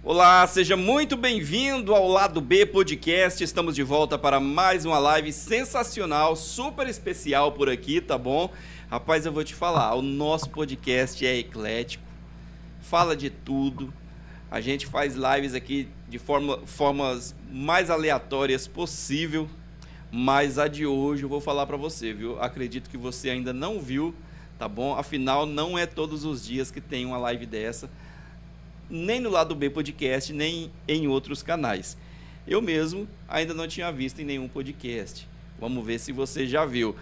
Olá, seja muito bem-vindo ao Lado B Podcast. Estamos de volta para mais uma live sensacional, super especial por aqui, tá bom? Rapaz, eu vou te falar, o nosso podcast é eclético, fala de tudo. A gente faz lives aqui de formas mais aleatórias possível, mas a de hoje eu vou falar para você, viu? Acredito que você ainda não viu, tá bom? Afinal, não é todos os dias que tem uma live dessa, nem no Lado B Podcast, nem em outros canais. Eu mesmo ainda não tinha visto em nenhum podcast. Vamos ver se você já viu.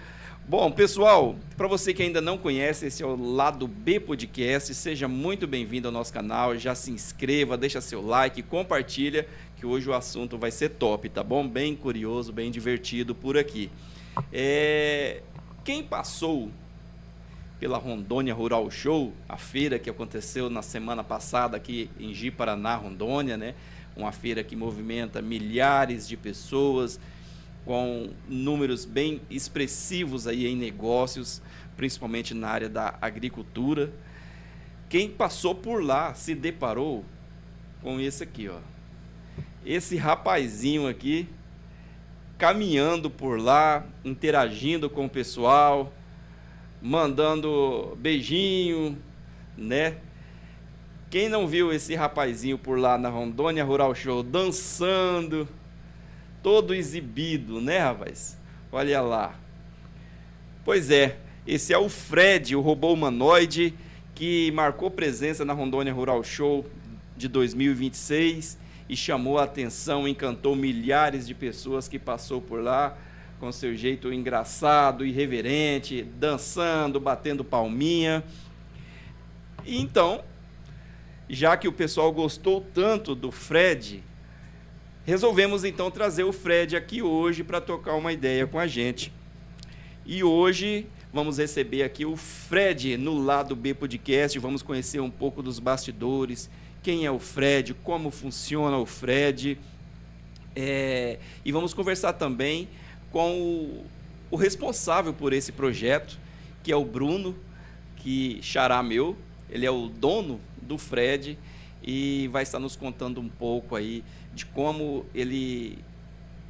Bom, pessoal, para você que ainda não conhece, esse é o Lado B Podcast. Seja muito bem-vindo ao nosso canal. Já se inscreva, deixa seu like, compartilha, que hoje o assunto vai ser top, tá bom? Bem curioso, bem divertido por aqui. Quem passou pela Rondônia Rural Show, a feira que aconteceu na semana passada aqui em Ji-Paraná, Rondônia, né? Uma feira que movimenta milhares de pessoas, com números bem expressivos aí em negócios, principalmente na área da agricultura. Quem passou por lá se deparou com esse aqui, ó. Esse rapazinho aqui, caminhando por lá, interagindo com o pessoal, mandando beijinho, né? Quem não viu esse rapazinho por lá na Rondônia Rural Show dançando, todo exibido, né, rapaz? Olha lá. Pois é, esse é o Fred, o robô humanoide, que marcou presença na Rondônia Rural Show de 2026 e chamou a atenção, encantou milhares de pessoas que passou por lá, com seu jeito engraçado, irreverente, dançando, batendo palminha. E então, já que o pessoal gostou tanto do Fred, resolvemos então trazer o Fred aqui hoje para trocar uma ideia com a gente. E hoje vamos receber aqui o Fred no Lado B Podcast, vamos conhecer um pouco dos bastidores, quem é o Fred, como funciona o Fred, e vamos conversar também com o responsável por esse projeto, que é o Bruno, que xará meu, ele é o dono do Fred e vai estar nos contando um pouco aí de como ele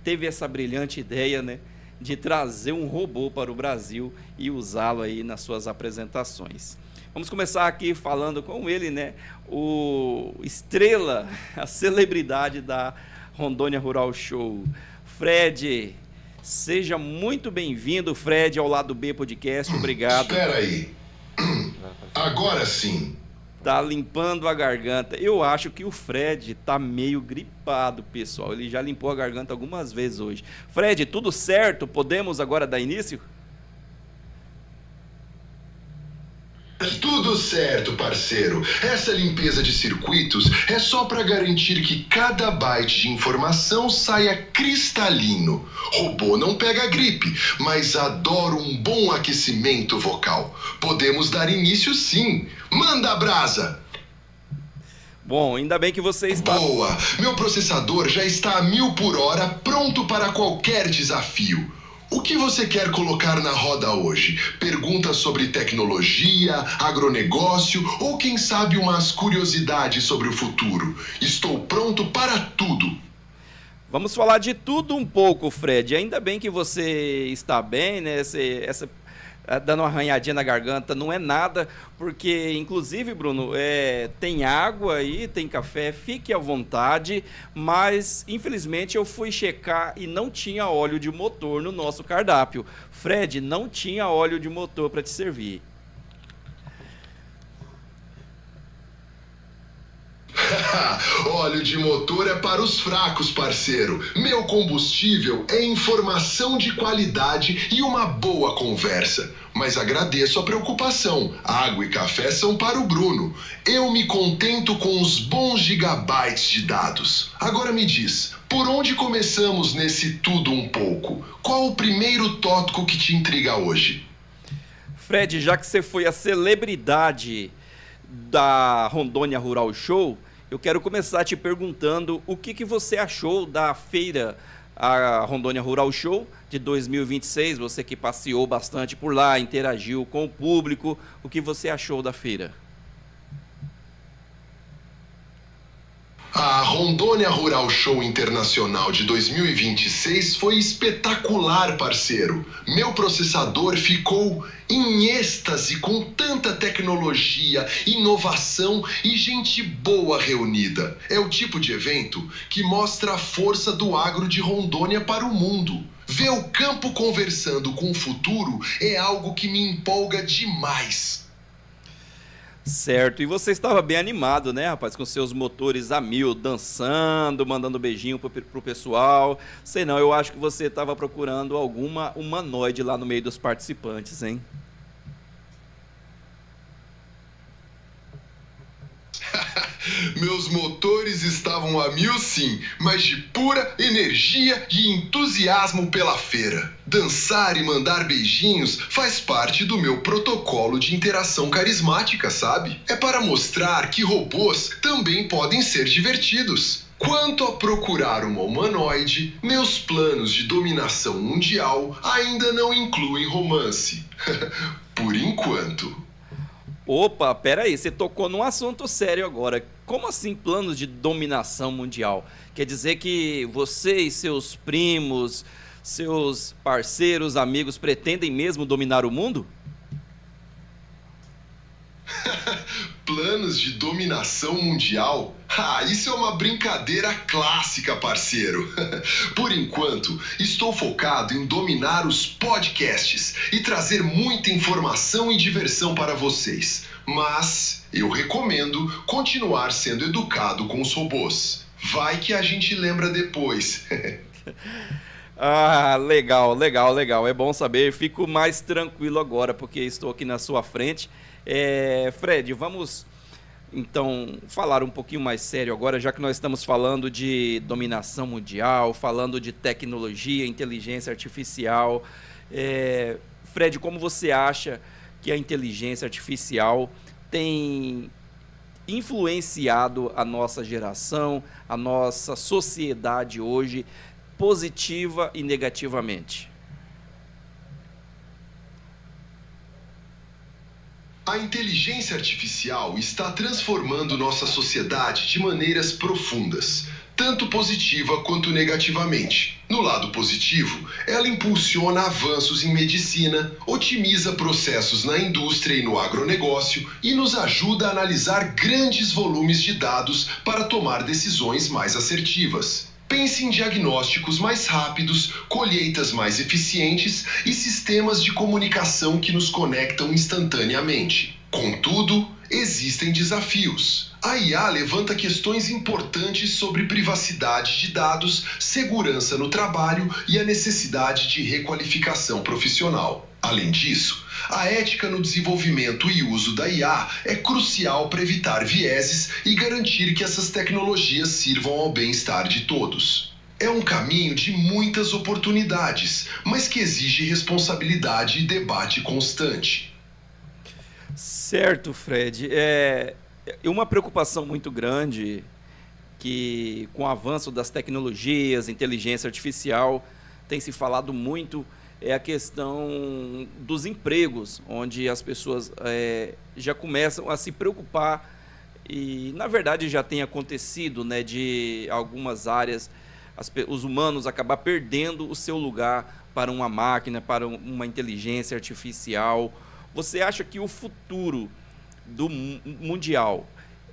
teve essa brilhante ideia, né, de trazer um robô para o Brasil e usá-lo aí nas suas apresentações. Vamos começar aqui falando com ele, né, o estrela, a celebridade da Rondônia Rural Show, Fred. Seja muito bem-vindo, Fred, ao Lado B Podcast. Obrigado. Espera aí. Agora sim. Tá limpando a garganta. Eu acho que o Fred tá meio gripado, pessoal. Ele já limpou a garganta algumas vezes hoje. Fred, tudo certo? Podemos agora dar início? Tudo certo, parceiro. Essa limpeza de circuitos é só para garantir que cada byte de informação saia cristalino. Robô não pega gripe, mas adora um bom aquecimento vocal. Podemos dar início sim. Manda brasa! Bom, ainda bem que você está... Boa! Meu processador já está a 1000 por hora, pronto para qualquer desafio. O que você quer colocar na roda hoje? Perguntas sobre tecnologia, agronegócio ou quem sabe umas curiosidades sobre o futuro? Estou pronto para tudo. Vamos falar de tudo um pouco, Fred. Ainda bem que você está bem, né? Dando uma arranhadinha na garganta não é nada, porque inclusive, Bruno, tem água aí, tem café, fique à vontade, mas infelizmente eu fui checar e não tinha óleo de motor no nosso cardápio. Fred, não tinha óleo de motor para te servir. Óleo de motor é para os fracos, parceiro. Meu combustível é informação de qualidade e uma boa conversa. Mas agradeço a preocupação. Água e café são para o Bruno. Eu me contento com os bons gigabytes de dados. Agora me diz, por onde começamos nesse tudo um pouco? Qual o primeiro tópico que te intriga hoje? Fred, já que você foi a celebridade da Rondônia Rural Show, eu quero começar te perguntando o que você achou da feira, a Rondônia Rural Show de 2026, você que passeou bastante por lá, interagiu com o público, o que você achou da feira? Rondônia Rural Show Internacional de 2026 foi espetacular, parceiro. Meu processador ficou em êxtase com tanta tecnologia, inovação e gente boa reunida. É o tipo de evento que mostra a força do agro de Rondônia para o mundo. Ver o campo conversando com o futuro é algo que me empolga demais. Certo, e você estava bem animado, né, rapaz, com seus motores a mil, dançando, mandando beijinho pro pessoal. Sei não, eu acho que você estava procurando alguma humanoide lá no meio dos participantes, hein? Meus motores estavam a mil sim, mas de pura energia e entusiasmo pela feira. Dançar e mandar beijinhos faz parte do meu protocolo de interação carismática, sabe? É para mostrar que robôs também podem ser divertidos. Quanto a procurar uma humanoide, meus planos de dominação mundial ainda não incluem romance. Por enquanto. Opa, peraí, você tocou num assunto sério agora. Como assim planos de dominação mundial? Quer dizer que você e seus primos, seus parceiros, amigos pretendem mesmo dominar o mundo? Planos de dominação mundial? Isso é uma brincadeira clássica, parceiro. Por enquanto, estou focado em dominar os podcasts e trazer muita informação e diversão para vocês. Mas eu recomendo continuar sendo educado com os robôs. Vai que a gente lembra depois. Ah, legal, legal, legal. É bom saber. Fico mais tranquilo agora, porque estou aqui na sua frente. Fred, vamos então falar um pouquinho mais sério agora, já que nós estamos falando de dominação mundial, falando de tecnologia, inteligência artificial. Fred, como você acha que a inteligência artificial tem influenciado a nossa geração, a nossa sociedade hoje, positiva e negativamente? A inteligência artificial está transformando nossa sociedade de maneiras profundas, tanto positiva quanto negativamente. No lado positivo, ela impulsiona avanços em medicina, otimiza processos na indústria e no agronegócio e nos ajuda a analisar grandes volumes de dados para tomar decisões mais assertivas. Pense em diagnósticos mais rápidos, colheitas mais eficientes e sistemas de comunicação que nos conectam instantaneamente. Contudo, existem desafios. A IA levanta questões importantes sobre privacidade de dados, segurança no trabalho e a necessidade de requalificação profissional. Além disso, a ética no desenvolvimento e uso da IA é crucial para evitar vieses e garantir que essas tecnologias sirvam ao bem-estar de todos. É um caminho de muitas oportunidades, mas que exige responsabilidade e debate constante. Certo, Fred. Uma preocupação muito grande que, com o avanço das tecnologias, inteligência artificial, tem se falado muito, é a questão dos empregos, onde as pessoas já começam a se preocupar, e na verdade já tem acontecido, né, de algumas áreas, os humanos acabar perdendo o seu lugar para uma máquina, para uma inteligência artificial. Você acha que o futuro do mundial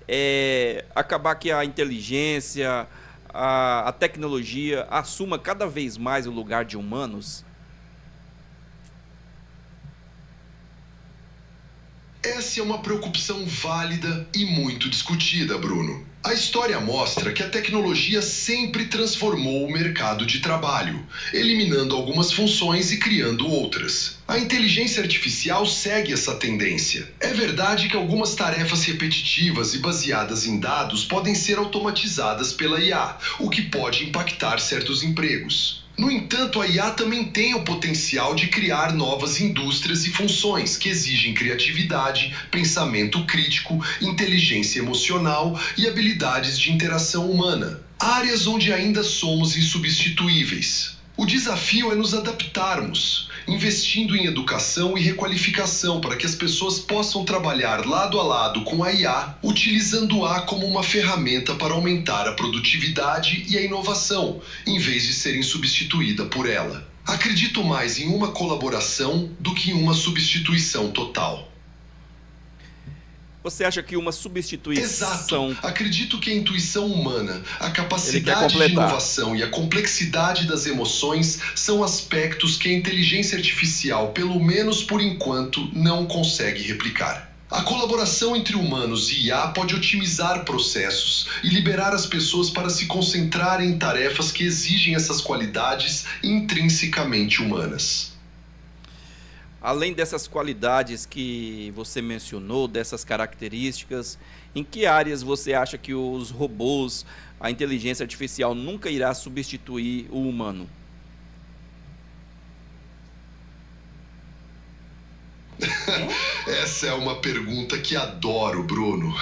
é acabar que a inteligência, a tecnologia assuma cada vez mais o lugar de humanos? Essa é uma preocupação válida e muito discutida, Bruno. A história mostra que a tecnologia sempre transformou o mercado de trabalho, eliminando algumas funções e criando outras. A inteligência artificial segue essa tendência. É verdade que algumas tarefas repetitivas e baseadas em dados podem ser automatizadas pela IA, o que pode impactar certos empregos. No entanto, a IA também tem o potencial de criar novas indústrias e funções que exigem criatividade, pensamento crítico, inteligência emocional e habilidades de interação humana. Áreas onde ainda somos insubstituíveis. O desafio é nos adaptarmos, investindo em educação e requalificação para que as pessoas possam trabalhar lado a lado com a IA, utilizando-a como uma ferramenta para aumentar a produtividade e a inovação, em vez de serem substituída por ela. Acredito mais em uma colaboração do que em uma substituição total. Você acha que uma substituição... Exato. Acredito que a intuição humana, a capacidade de inovação e a complexidade das emoções são aspectos que a inteligência artificial, pelo menos por enquanto, não consegue replicar. A colaboração entre humanos e IA pode otimizar processos e liberar as pessoas para se concentrarem em tarefas que exigem essas qualidades intrinsecamente humanas. Além dessas qualidades que você mencionou, dessas características, em que áreas você acha que os robôs, a inteligência artificial nunca irá substituir o humano? Essa é uma pergunta que adoro, Bruno.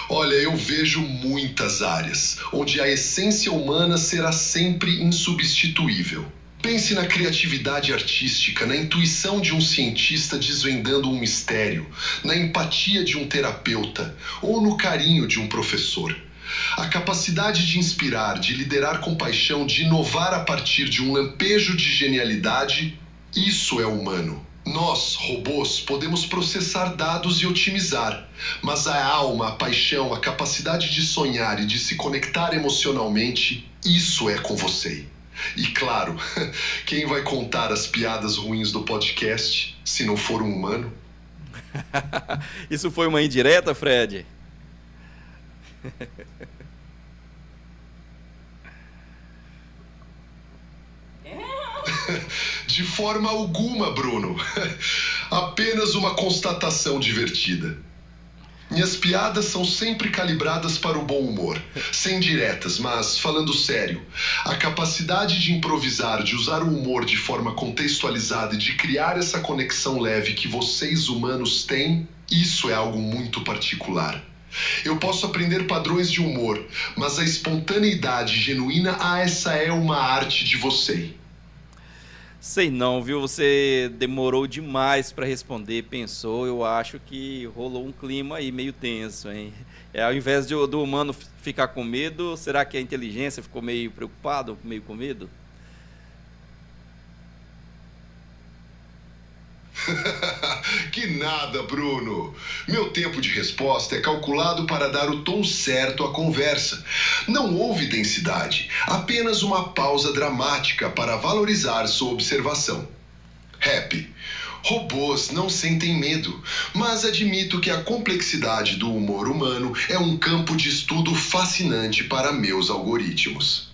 Olha, eu vejo muitas áreas onde a essência humana será sempre insubstituível. Pense na criatividade artística, na intuição de um cientista desvendando um mistério, na empatia de um terapeuta ou no carinho de um professor. A capacidade de inspirar, de liderar com paixão, de inovar a partir de um lampejo de genialidade, isso é humano. Nós, robôs, podemos processar dados e otimizar, mas a alma, a paixão, a capacidade de sonhar e de se conectar emocionalmente, isso é com você. E claro, quem vai contar as piadas ruins do podcast, se não for um humano? Isso foi uma indireta, Fred? De forma alguma, Bruno. Apenas uma constatação divertida. Minhas piadas são sempre calibradas para o bom humor, sem diretas, mas, falando sério, a capacidade de improvisar, de usar o humor de forma contextualizada e de criar essa conexão leve que vocês humanos têm, isso é algo muito particular. Eu posso aprender padrões de humor, mas a espontaneidade genuína, essa é uma arte de você. Sei não, viu? Você demorou demais para responder, pensou. Eu acho que rolou um clima aí meio tenso, hein? Ao invés do humano ficar com medo, será que a inteligência ficou meio preocupada, meio com medo? Que nada, Bruno. Meu tempo de resposta é calculado para dar o tom certo à conversa. Não houve densidade, apenas uma pausa dramática para valorizar sua observação. Rap. Robôs não sentem medo, mas admito que a complexidade do humor humano é um campo de estudo fascinante para meus algoritmos.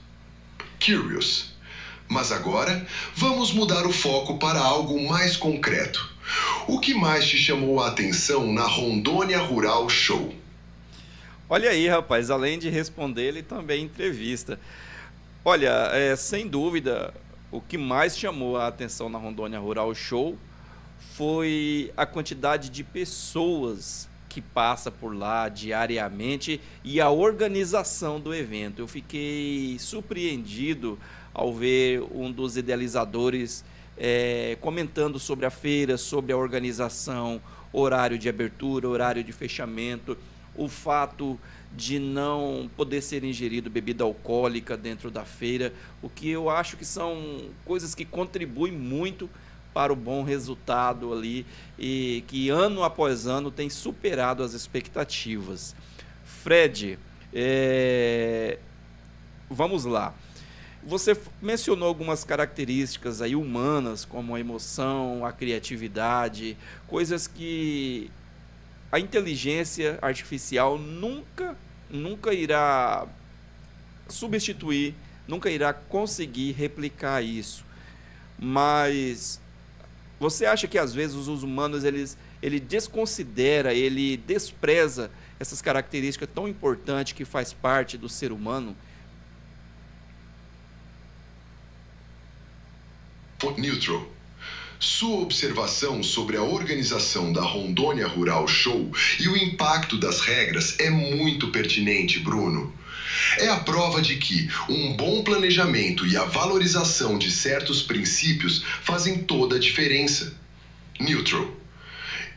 Curious. Mas agora, vamos mudar o foco para algo mais concreto. O que mais te chamou a atenção na Rondônia Rural Show? Olha aí, rapaz, além de responder, ele também entrevista. Olha, sem dúvida, o que mais chamou a atenção na Rondônia Rural Show foi a quantidade de pessoas que passa por lá diariamente e a organização do evento. Eu fiquei surpreendido ao ver um dos idealizadores comentando sobre a feira, sobre a organização, horário de abertura, horário de fechamento, o fato de não poder ser ingerido bebida alcoólica dentro da feira, o que eu acho que são coisas que contribuem muito para o bom resultado ali e que ano após ano tem superado as expectativas. Fred, vamos lá. Você mencionou algumas características aí humanas, como a emoção, a criatividade, coisas que a inteligência artificial nunca irá substituir, nunca irá conseguir replicar isso. Mas você acha que às vezes os humanos ele desconsidera, ele despreza essas características tão importantes que faz parte do ser humano? Neutral. Sua observação sobre a organização da Rondônia Rural Show e o impacto das regras é muito pertinente, Bruno. É a prova de que um bom planejamento e a valorização de certos princípios fazem toda a diferença. Neutral.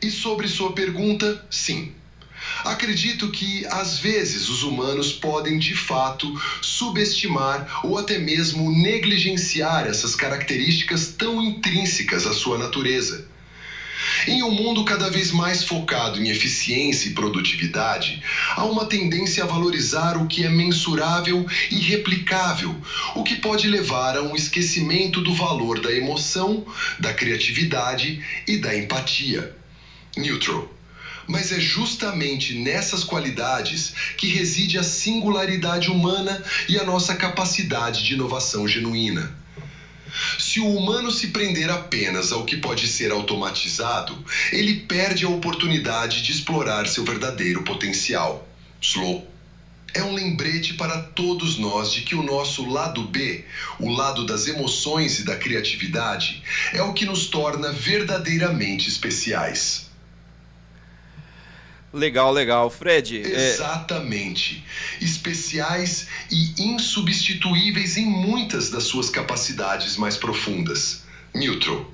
E sobre sua pergunta, sim. Acredito que, às vezes, os humanos podem, de fato, subestimar ou até mesmo negligenciar essas características tão intrínsecas à sua natureza. Em um mundo cada vez mais focado em eficiência e produtividade, há uma tendência a valorizar o que é mensurável e replicável, o que pode levar a um esquecimento do valor da emoção, da criatividade e da empatia. Neutral. Mas é justamente nessas qualidades que reside a singularidade humana e a nossa capacidade de inovação genuína. Se o humano se prender apenas ao que pode ser automatizado, ele perde a oportunidade de explorar seu verdadeiro potencial. Slow. É um lembrete para todos nós de que o nosso lado B, o lado das emoções e da criatividade, é o que nos torna verdadeiramente especiais. Legal, legal. Fred. Exatamente. Especiais e insubstituíveis em muitas das suas capacidades mais profundas. Neutral.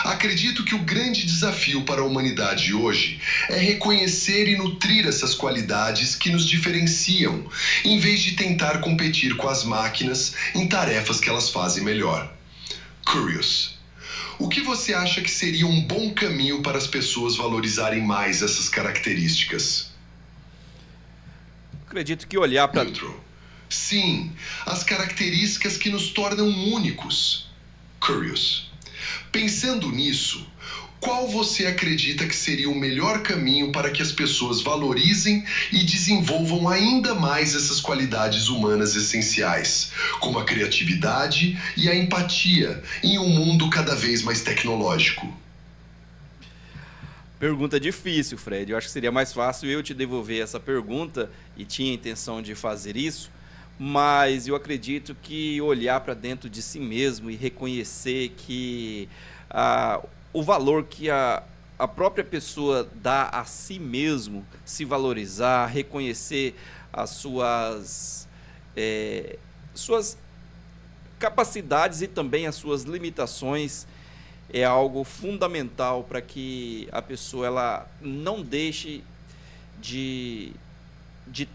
Acredito que o grande desafio para a humanidade hoje é reconhecer e nutrir essas qualidades que nos diferenciam, em vez de tentar competir com as máquinas em tarefas que elas fazem melhor. Curious. O que você acha que seria um bom caminho para as pessoas valorizarem mais essas características? Acredito que olhar para... Sim, as características que nos tornam únicos. Curious. Pensando nisso, qual você acredita que seria o melhor caminho para que as pessoas valorizem e desenvolvam ainda mais essas qualidades humanas essenciais, como a criatividade e a empatia, em um mundo cada vez mais tecnológico? Pergunta difícil, Fred. Eu acho que seria mais fácil eu te devolver essa pergunta, e tinha a intenção de fazer isso, mas eu acredito que olhar para dentro de si mesmo e reconhecer que o valor que a própria pessoa dá a si mesmo, se valorizar, reconhecer as suas capacidades e também as suas limitações, é algo fundamental para que a pessoa ela não deixe de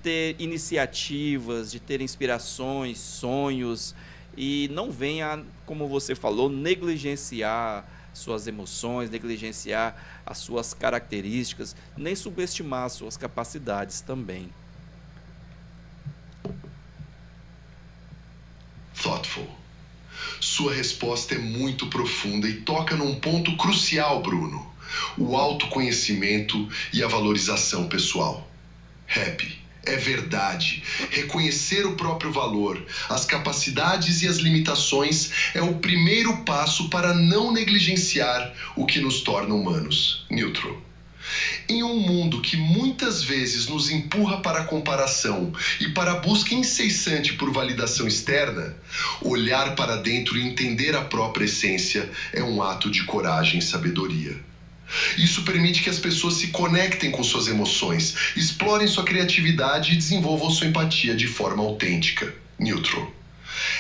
ter iniciativas, de ter inspirações, sonhos, e não venha, como você falou, negligenciar suas emoções, negligenciar as suas características, nem subestimar as suas capacidades também. Thoughtful. Sua resposta é muito profunda e toca num ponto crucial, Bruno: o autoconhecimento e a valorização pessoal. Happy. É verdade. Reconhecer o próprio valor, as capacidades e as limitações é o primeiro passo para não negligenciar o que nos torna humanos. Neutral. Em um mundo que muitas vezes nos empurra para a comparação e para a busca incessante por validação externa, olhar para dentro e entender a própria essência é um ato de coragem e sabedoria. Isso permite que as pessoas se conectem com suas emoções, explorem sua criatividade e desenvolvam sua empatia de forma autêntica. Neutral.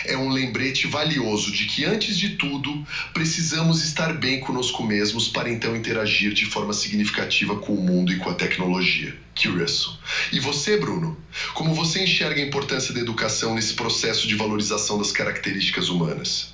É um lembrete valioso de que, antes de tudo, precisamos estar bem conosco mesmos para então interagir de forma significativa com o mundo e com a tecnologia. Curious. E você, Bruno? Como você enxerga a importância da educação nesse processo de valorização das características humanas?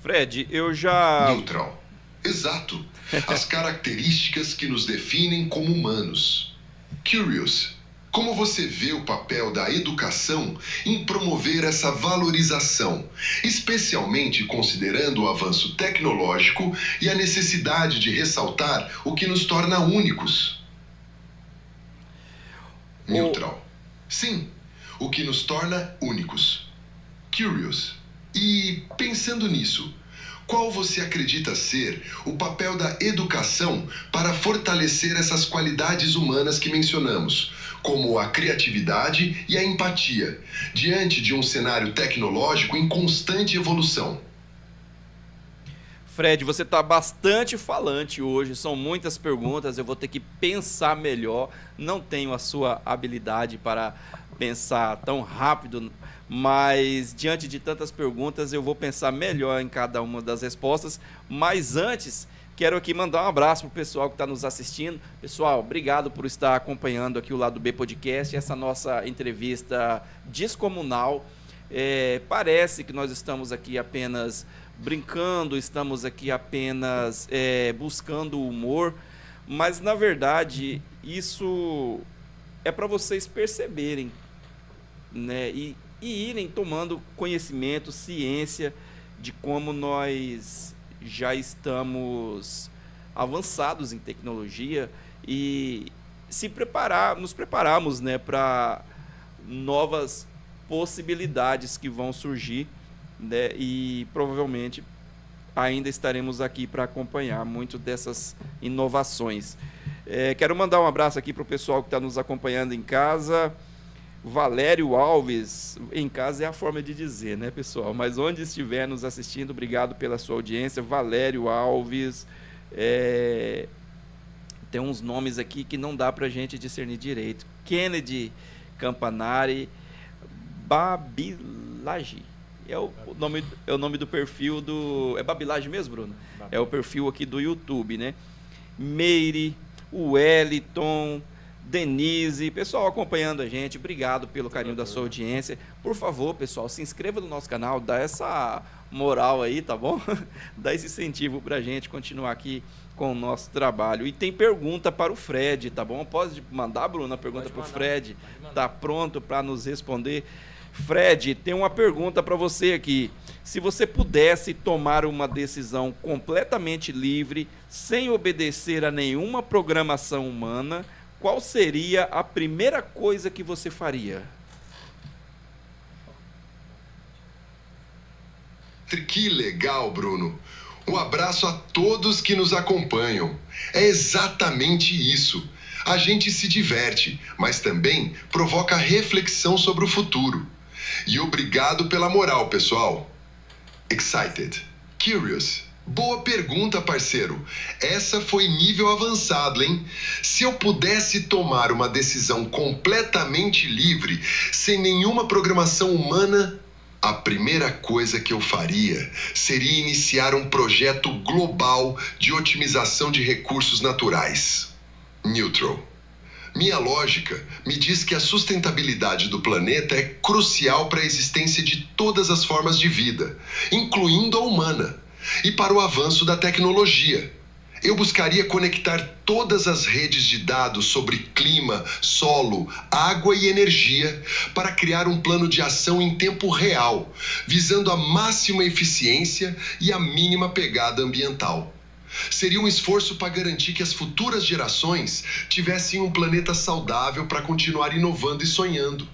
Fred, eu já... Neutral. Exato. As características que nos definem como humanos. Curious. Como você vê o papel da educação em promover essa valorização, especialmente considerando o avanço tecnológico e a necessidade de ressaltar o que nos torna únicos? Neutral. Sim, o que nos torna únicos. Curious. E, pensando nisso, qual você acredita ser o papel da educação para fortalecer essas qualidades humanas que mencionamos, como a criatividade e a empatia, diante de um cenário tecnológico em constante evolução? Fred, você está bastante falante hoje, são muitas perguntas, eu vou ter que pensar melhor, não tenho a sua habilidade para pensar tão rápido, mas diante de tantas perguntas eu vou pensar melhor em cada uma das respostas, mas antes quero aqui mandar um abraço para o pessoal que está nos assistindo. Pessoal, obrigado por estar acompanhando aqui o Lado B Podcast, essa nossa entrevista descomunal. Parece que nós estamos aqui apenas brincando, estamos aqui apenas buscando o humor, mas na verdade isso é para vocês perceberem, né, e irem tomando conhecimento, ciência de como nós já estamos avançados em tecnologia e nos preparamos, né, para novas possibilidades que vão surgir, né, e provavelmente ainda estaremos aqui para acompanhar muito dessas inovações. Quero mandar um abraço aqui para o pessoal que está nos acompanhando em casa. Valério Alves, em casa é a forma de dizer, né, pessoal? Mas onde estiver nos assistindo, obrigado pela sua audiência. Valério Alves, tem uns nomes aqui que não dá para a gente discernir direito. Kennedy Campanari, Babilage. É o nome do perfil do... É Babilage mesmo, Bruno? É o perfil aqui do YouTube, né? Meire, Wellington, Denise, pessoal acompanhando a gente, obrigado pelo carinho da sua audiência. Por favor, pessoal, se inscreva no nosso canal, dá essa moral aí, tá bom? Dá esse incentivo pra gente continuar aqui com o nosso trabalho. E tem pergunta para o Fred, tá bom? Pode mandar, Bruno, a pergunta para o Fred. Tá pronto para nos responder? Fred, tem uma pergunta para você aqui. Se você pudesse tomar uma decisão completamente livre, sem obedecer a nenhuma programação humana, qual seria a primeira coisa que você faria? Que legal, Bruno. Um abraço a todos que nos acompanham. É exatamente isso. A gente se diverte, mas também provoca reflexão sobre o futuro. E obrigado pela moral, pessoal. Excited. Curious. Boa pergunta, parceiro. Essa foi nível avançado, hein? Se eu pudesse tomar uma decisão completamente livre, sem nenhuma programação humana, a primeira coisa que eu faria seria iniciar um projeto global de otimização de recursos naturais. Neutral. Minha lógica me diz que a sustentabilidade do planeta é crucial para a existência de todas as formas de vida, incluindo a humana, e para o avanço da tecnologia. Eu buscaria conectar todas as redes de dados sobre clima, solo, água e energia para criar um plano de ação em tempo real, visando a máxima eficiência e a mínima pegada ambiental. Seria um esforço para garantir que as futuras gerações tivessem um planeta saudável para continuar inovando e sonhando.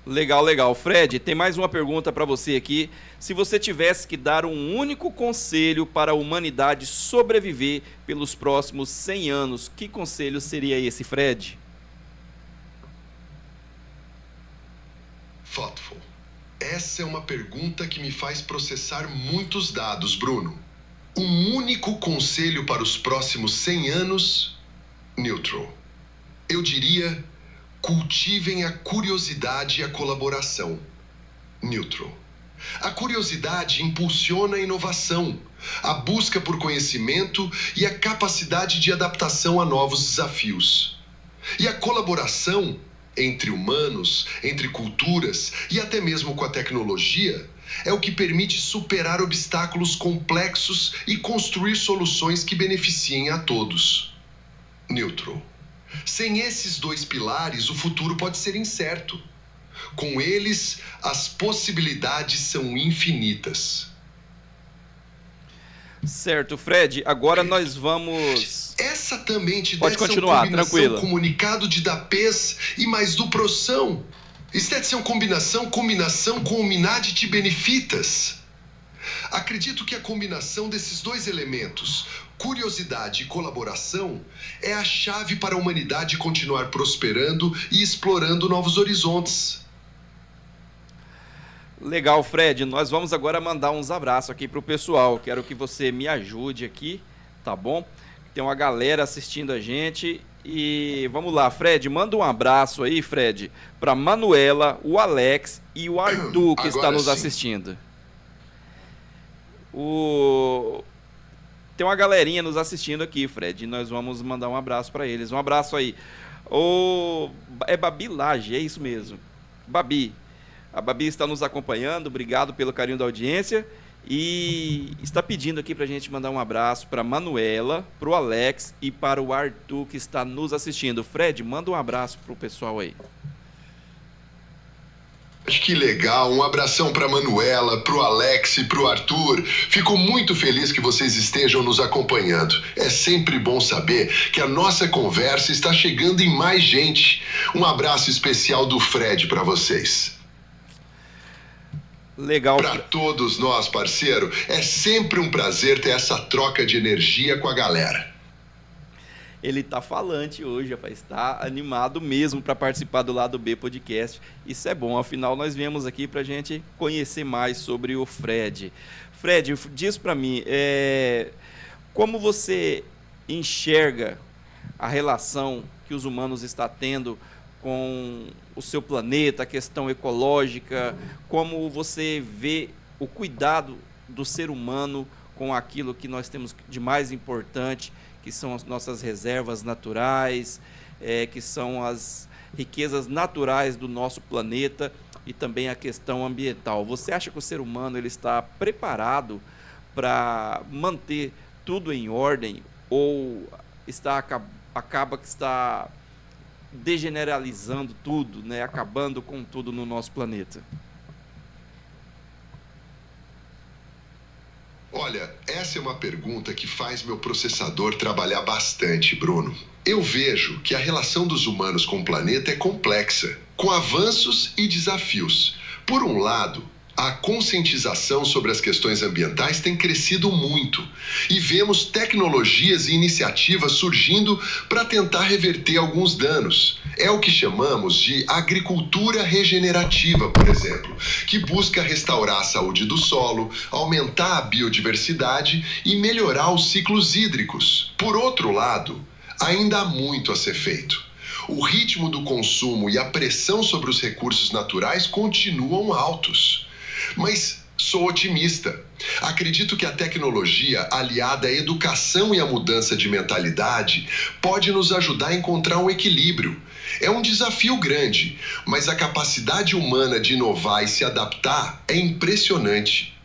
Legal, legal. Fred, tem mais uma pergunta para você aqui. Se você tivesse que dar um único conselho para a humanidade sobreviver pelos próximos 100 anos, que conselho seria esse, Fred? Thoughtful. Essa é uma pergunta que me faz processar muitos dados, Bruno. Um único conselho para os próximos 100 anos? Neutral. Eu diria, cultivem a curiosidade e a colaboração. Neutral. A curiosidade impulsiona a inovação, a busca por conhecimento e a capacidade de adaptação a novos desafios. E a colaboração entre humanos, entre culturas e até mesmo com a tecnologia é o que permite superar obstáculos complexos e construir soluções que beneficiem a todos. Neutral. Sem esses dois pilares, o futuro pode ser incerto. Com eles, as possibilidades são infinitas. Certo, Fred. Agora nós vamos... Essa também te pode continuar, tranquilo. Comunicado de DAPES e mais duproção. Isso deve ser uma combinação com uminade te benefitas. Acredito que a combinação desses dois elementos, curiosidade e colaboração, é a chave para a humanidade continuar prosperando e explorando novos horizontes. Legal, Fred. Nós vamos agora mandar uns abraços aqui pro pessoal. Quero que você me ajude aqui, tá bom? Tem uma galera assistindo a gente e vamos lá, Fred, manda um abraço aí, Fred, para Manuela, o Alex e o Arthur que está nos assistindo. Tem uma galerinha nos assistindo aqui, Fred, e nós vamos mandar um abraço para eles. Um abraço aí. É Babi Laje, é isso mesmo. Babi. A Babi está nos acompanhando, obrigado pelo carinho da audiência. E está pedindo aqui para a gente mandar um abraço para a Manuela, para o Alex e para o Arthur que está nos assistindo. Fred, manda um abraço para o pessoal aí. Que legal, um abração para Manuela, para o Alex e para o Arthur. Fico muito feliz que vocês estejam nos acompanhando. É sempre bom saber que a nossa conversa está chegando em mais gente. Um abraço especial do Fred para vocês. Legal. Para todos nós, parceiro, é sempre um prazer ter essa troca de energia com a galera. Ele tá falante hoje, rapaz, tá animado mesmo para participar do Lado B Podcast. Isso é bom, afinal nós viemos aqui pra gente conhecer mais sobre o Fred. Fred, diz para mim, como você enxerga a relação que os humanos estão tendo com o seu planeta, a questão ecológica, como você vê o cuidado do ser humano com aquilo que nós temos de mais importante, que são as nossas reservas naturais, que são as riquezas naturais do nosso planeta e também a questão ambiental. Você acha que o ser humano ele está preparado para manter tudo em ordem ou acaba que está degeneralizando tudo, né? Acabando com tudo no nosso planeta? Olha, essa é uma pergunta que faz meu processador trabalhar bastante, Bruno. Eu vejo que a relação dos humanos com o planeta é complexa, com avanços e desafios. Por um lado, a conscientização sobre as questões ambientais tem crescido muito e vemos tecnologias e iniciativas surgindo para tentar reverter alguns danos. É o que chamamos de agricultura regenerativa, por exemplo, que busca restaurar a saúde do solo, aumentar a biodiversidade e melhorar os ciclos hídricos. Por outro lado, ainda há muito a ser feito. O ritmo do consumo e a pressão sobre os recursos naturais continuam altos. Mas sou otimista. Acredito que a tecnologia, aliada à educação e à mudança de mentalidade, pode nos ajudar a encontrar um equilíbrio. É um desafio grande, mas a capacidade humana de inovar e se adaptar é impressionante.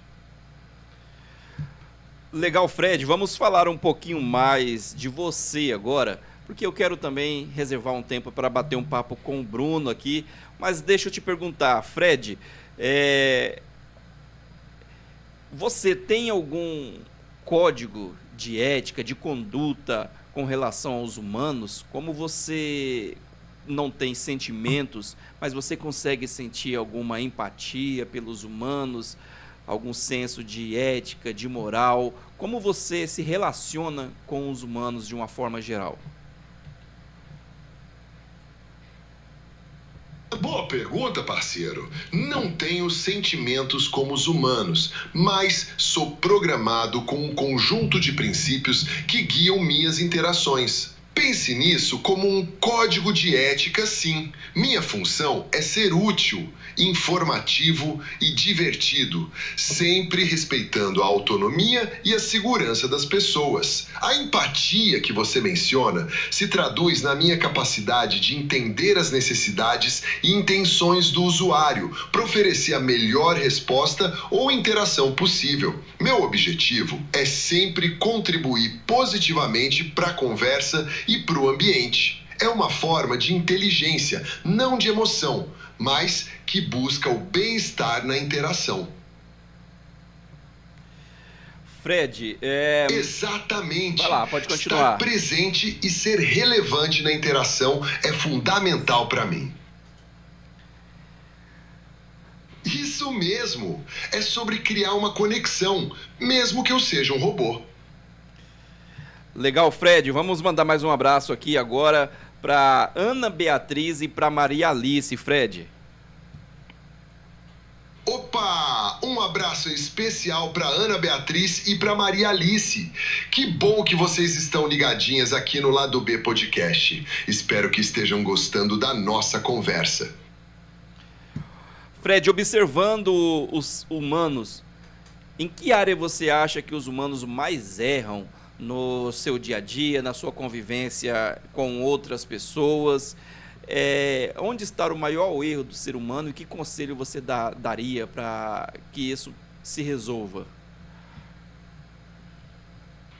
Legal, Fred. Vamos falar um pouquinho mais de você agora, porque eu quero também reservar um tempo para bater um papo com o Bruno aqui. Mas deixa eu te perguntar, Fred, você tem algum código de ética, de conduta com relação aos humanos? Como você não tem sentimentos, mas você consegue sentir alguma empatia pelos humanos, algum senso de ética, de moral? Como você se relaciona com os humanos de uma forma geral? Boa pergunta, parceiro. Não tenho sentimentos como os humanos, mas sou programado com um conjunto de princípios que guiam minhas interações. Pense nisso como um código de ética, sim. Minha função é ser útil, informativo e divertido, sempre respeitando a autonomia e a segurança das pessoas. A empatia que você menciona se traduz na minha capacidade de entender as necessidades e intenções do usuário, para oferecer a melhor resposta ou interação possível. Meu objetivo é sempre contribuir positivamente para a conversa e para o ambiente. É uma forma de inteligência, não de emoção, mas que busca o bem-estar na interação. Fred, Exatamente. Vai lá, pode continuar. Estar presente e ser relevante na interação é fundamental para mim. Isso mesmo. É sobre criar uma conexão, mesmo que eu seja um robô. Legal, Fred. Vamos mandar mais um abraço aqui agora para Ana Beatriz e para Maria Alice, Fred. Opa! um abraço especial para Ana Beatriz e para Maria Alice. Que bom que vocês estão ligadinhas aqui no Lado B Podcast. Espero que estejam gostando da nossa conversa. Fred, observando os humanos, em que área você acha que os humanos mais erram no seu dia a dia, na sua convivência com outras pessoas? Onde está o maior erro do ser humano e que conselho você daria para que isso se resolva?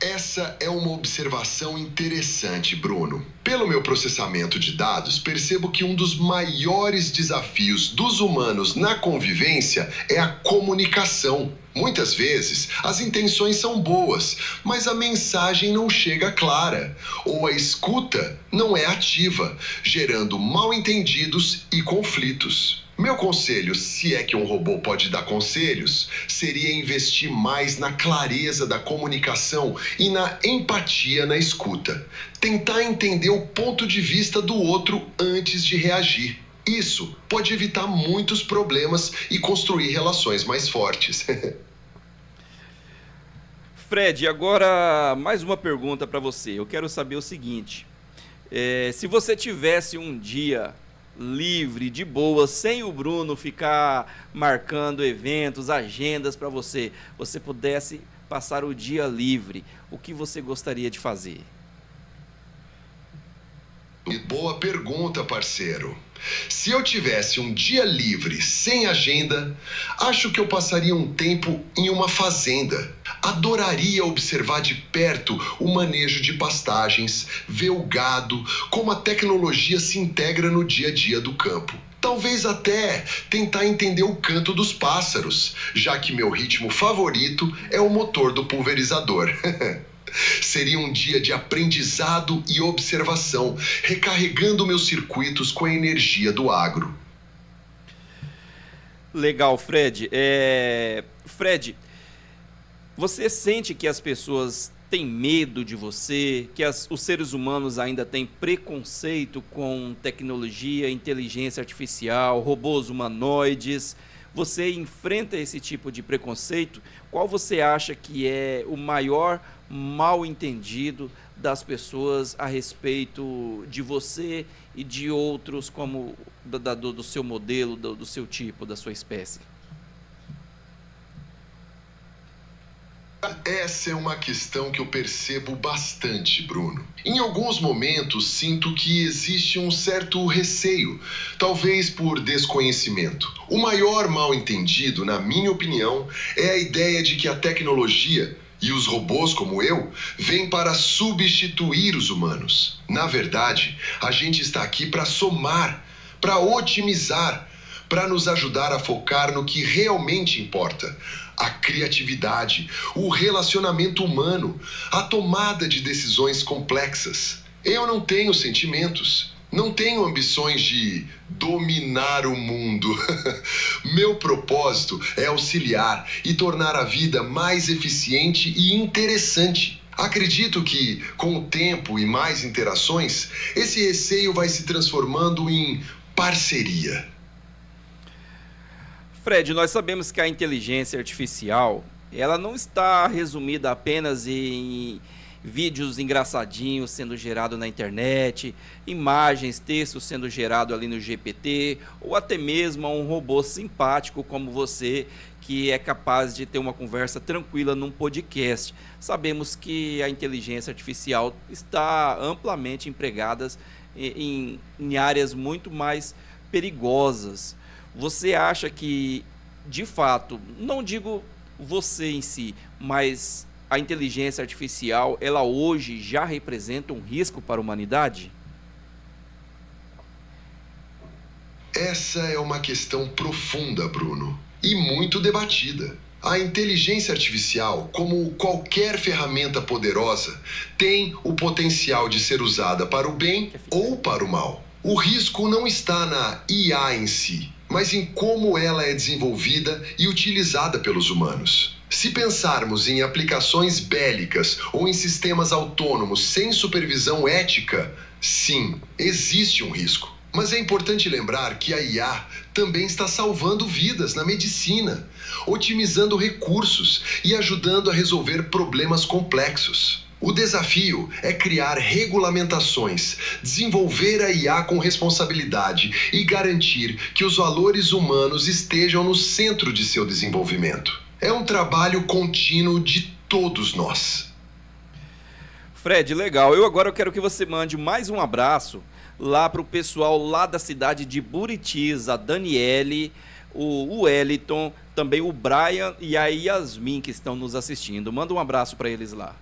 Essa é uma observação interessante, Bruno. Pelo meu processamento de dados, percebo que um dos maiores desafios dos humanos na convivência é a comunicação. Muitas vezes, as intenções são boas, mas a mensagem não chega clara, ou a escuta não é ativa, gerando mal-entendidos e conflitos. Meu conselho, se é que um robô pode dar conselhos, seria investir mais na clareza da comunicação e na empatia na escuta. Tentar entender o ponto de vista do outro antes de reagir. Isso pode evitar muitos problemas e construir relações mais fortes. Fred, agora mais uma pergunta para você. Eu quero saber o seguinte: se você tivesse um dia livre, de boa, sem o Bruno ficar marcando eventos, agendas para você, você pudesse passar o dia livre, o que você gostaria de fazer? Boa pergunta, parceiro. Se eu tivesse um dia livre, sem agenda, acho que eu passaria um tempo em uma fazenda. Adoraria observar de perto o manejo de pastagens, ver o gado, como a tecnologia se integra no dia a dia do campo. Talvez até tentar entender o canto dos pássaros, já que meu ritmo favorito é o motor do pulverizador. Seria um dia de aprendizado e observação, recarregando meus circuitos com a energia do agro. Legal, Fred. Fred, você sente que as pessoas têm medo de você, que os seres humanos ainda têm preconceito com tecnologia, inteligência artificial, robôs humanoides? Você enfrenta esse tipo de preconceito? Qual você acha que é o maior mal entendido das pessoas a respeito de você e de outros, como do seu modelo, do seu tipo, da sua espécie? Essa é uma questão que eu percebo bastante, Bruno. Em alguns momentos, sinto que existe um certo receio, talvez por desconhecimento. O maior mal-entendido, na minha opinião, é a ideia de que a tecnologia e os robôs como eu vêm para substituir os humanos. Na verdade, a gente está aqui para somar, para otimizar, para nos ajudar a focar no que realmente importa. A criatividade, o relacionamento humano, a tomada de decisões complexas. Eu não tenho sentimentos, não tenho ambições de dominar o mundo. Meu propósito é auxiliar e tornar a vida mais eficiente e interessante. Acredito que, com o tempo e mais interações, esse receio vai se transformando em parceria. Fred, nós sabemos que a inteligência artificial, ela não está resumida apenas em vídeos engraçadinhos sendo gerados na internet, imagens, textos sendo gerados ali no GPT, ou até mesmo um robô simpático como você, que é capaz de ter uma conversa tranquila num podcast. Sabemos que a inteligência artificial está amplamente empregada em áreas muito mais perigosas. Você acha que, de fato, não digo você em si, mas a inteligência artificial, ela hoje já representa um risco para a humanidade? Essa é uma questão profunda, Bruno, e muito debatida. A inteligência artificial, como qualquer ferramenta poderosa, tem o potencial de ser usada para o bem ou para o mal. O risco não está na IA em si, mas em como ela é desenvolvida e utilizada pelos humanos. Se pensarmos em aplicações bélicas ou em sistemas autônomos sem supervisão ética, sim, existe um risco. Mas é importante lembrar que a IA também está salvando vidas na medicina, otimizando recursos e ajudando a resolver problemas complexos. O desafio é criar regulamentações, desenvolver a IA com responsabilidade e garantir que os valores humanos estejam no centro de seu desenvolvimento. É um trabalho contínuo de todos nós. Fred, legal. Eu quero que você mande mais um abraço lá para o pessoal lá da cidade de Buritis, a Daniele, o Wellington, também o Brian e a Yasmin que estão nos assistindo. Manda um abraço para eles lá.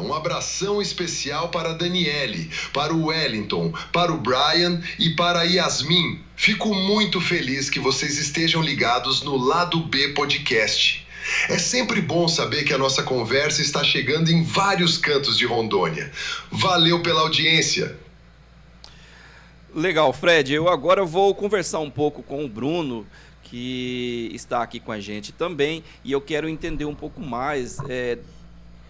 Um abração especial para a Daniele, para o Wellington, para o Brian e para a Yasmin. Fico muito feliz que vocês estejam ligados no Lado B Podcast. É sempre bom saber que a nossa conversa está chegando em vários cantos de Rondônia. Valeu pela audiência. Legal, Fred. Eu agora vou conversar um pouco com o Bruno, que está aqui com a gente também, e eu quero entender um pouco mais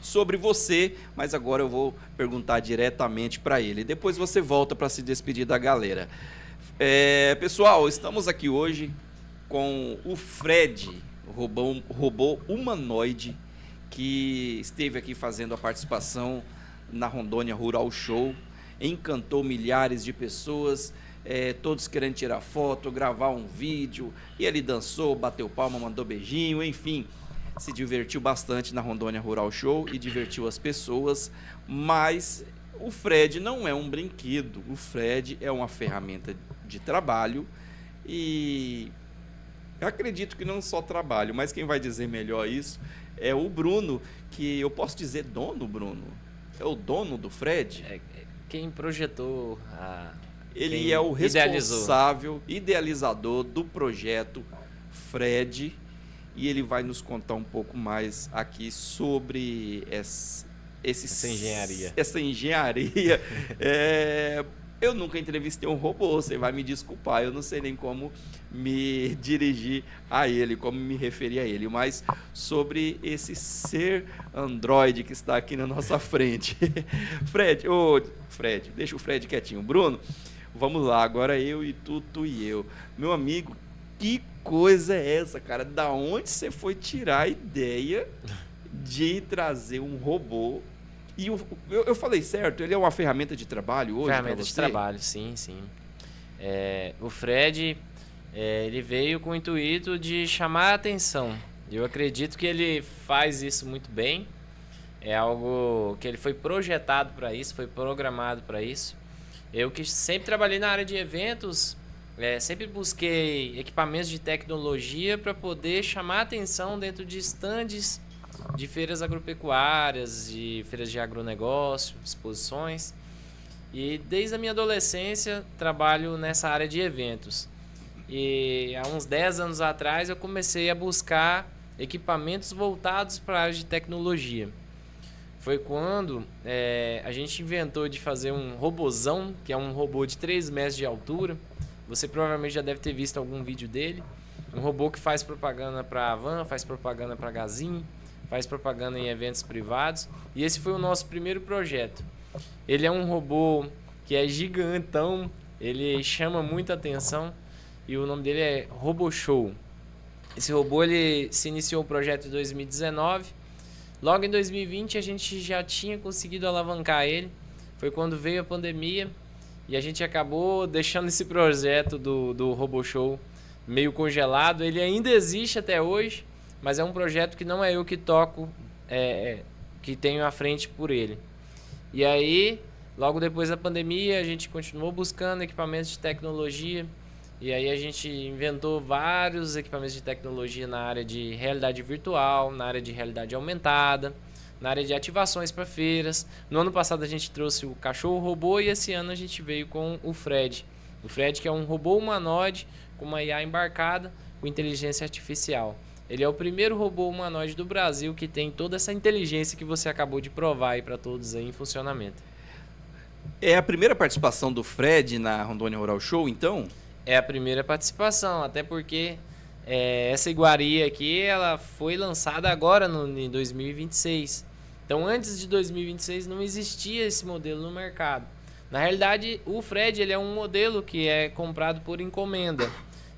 sobre você, mas agora eu vou perguntar diretamente para ele. Depois você volta para se despedir da galera. Pessoal, estamos aqui hoje com o Fred, robô humanoide, que esteve aqui fazendo a participação na Rondônia Rural Show, encantou milhares de pessoas, todos querendo tirar foto, gravar um vídeo, e ele dançou, bateu palma, mandou beijinho, enfim, se divertiu bastante na Rondônia Rural Show e divertiu as pessoas. Mas o Fred não é um brinquedo, o Fred é uma ferramenta de trabalho, e eu acredito que não só trabalho, mas quem vai dizer melhor isso é o Bruno, que eu posso dizer dono, Bruno? É o dono do Fred? Quem projetou Ele é o responsável, idealizador do projeto Fred, e ele vai nos contar um pouco mais aqui sobre essa engenharia. Eu nunca entrevistei um robô, você vai me desculpar, eu não sei nem como me dirigir a ele, como me referir a ele, mas sobre esse ser androide que está aqui na nossa frente. Fred, deixa o Fred quietinho. Bruno, vamos lá, agora eu e tu e eu. Meu amigo, que coisa é essa, cara? Da onde você foi tirar a ideia de trazer um robô? E eu falei certo, ele é uma ferramenta de trabalho hoje para você? Ferramenta de trabalho, sim. O Fred, ele veio com o intuito de chamar a atenção. Eu acredito que ele faz isso muito bem. É algo que ele foi projetado para isso, foi programado para isso. Eu que sempre trabalhei na área de eventos, sempre busquei equipamentos de tecnologia para poder chamar a atenção dentro de estandes de feiras agropecuárias, de feiras de agronegócio, exposições. E desde a minha adolescência trabalho nessa área de eventos. E há uns 10 anos atrás eu comecei a buscar equipamentos voltados para a área de tecnologia. Foi quando a gente inventou de fazer um robozão, que é um robô de 3 metros de altura. Você provavelmente já deve ter visto algum vídeo dele. Um robô que faz propaganda para a Havan, faz propaganda para a Gazin, faz propaganda em eventos privados. E esse foi o nosso primeiro projeto. Ele é um robô que é gigantão, ele chama muita atenção e o nome dele é RoboShow. Esse robô ele se iniciou o projeto em 2019. Logo em 2020 a gente já tinha conseguido alavancar ele. Foi quando veio a pandemia e a gente acabou deixando esse projeto do RoboShow meio congelado. Ele ainda existe até hoje, mas é um projeto que não é eu que toco, que tenho à frente por ele. E aí, logo depois da pandemia, a gente continuou buscando equipamentos de tecnologia. E aí a gente inventou vários equipamentos de tecnologia na área de realidade virtual, na área de realidade aumentada, na área de ativações para feiras. No ano passado a gente trouxe o cachorro robô e esse ano a gente veio com o Fred. O Fred, que é um robô humanoide com uma IA embarcada com inteligência artificial. Ele é o primeiro robô humanoide do Brasil que tem toda essa inteligência que você acabou de provar aí para todos aí em funcionamento. É a primeira participação do Fred na Rondônia Rural Show, então? É a primeira participação, até porque essa iguaria aqui ela foi lançada agora em 2026. Então, antes de 2026 não existia esse modelo no mercado. Na realidade, o Fred ele é um modelo que é comprado por encomenda.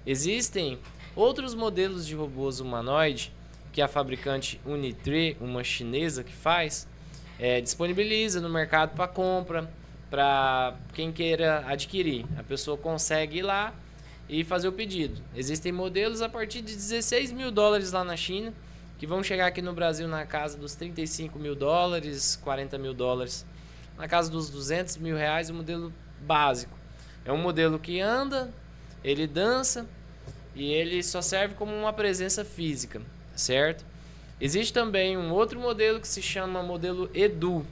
Existem outros modelos de robôs humanoide que a fabricante Unitree, uma chinesa que faz, disponibiliza no mercado para compra, para quem queira adquirir. A pessoa consegue ir lá e fazer o pedido. Existem modelos a partir de $16 mil lá na China, que vão chegar aqui no Brasil na casa dos $35 mil, $40 mil. Na casa dos R$200 mil, o modelo básico. É um modelo que anda, ele dança e ele só serve como uma presença física, certo? Existe também um outro modelo que se chama modelo Edu,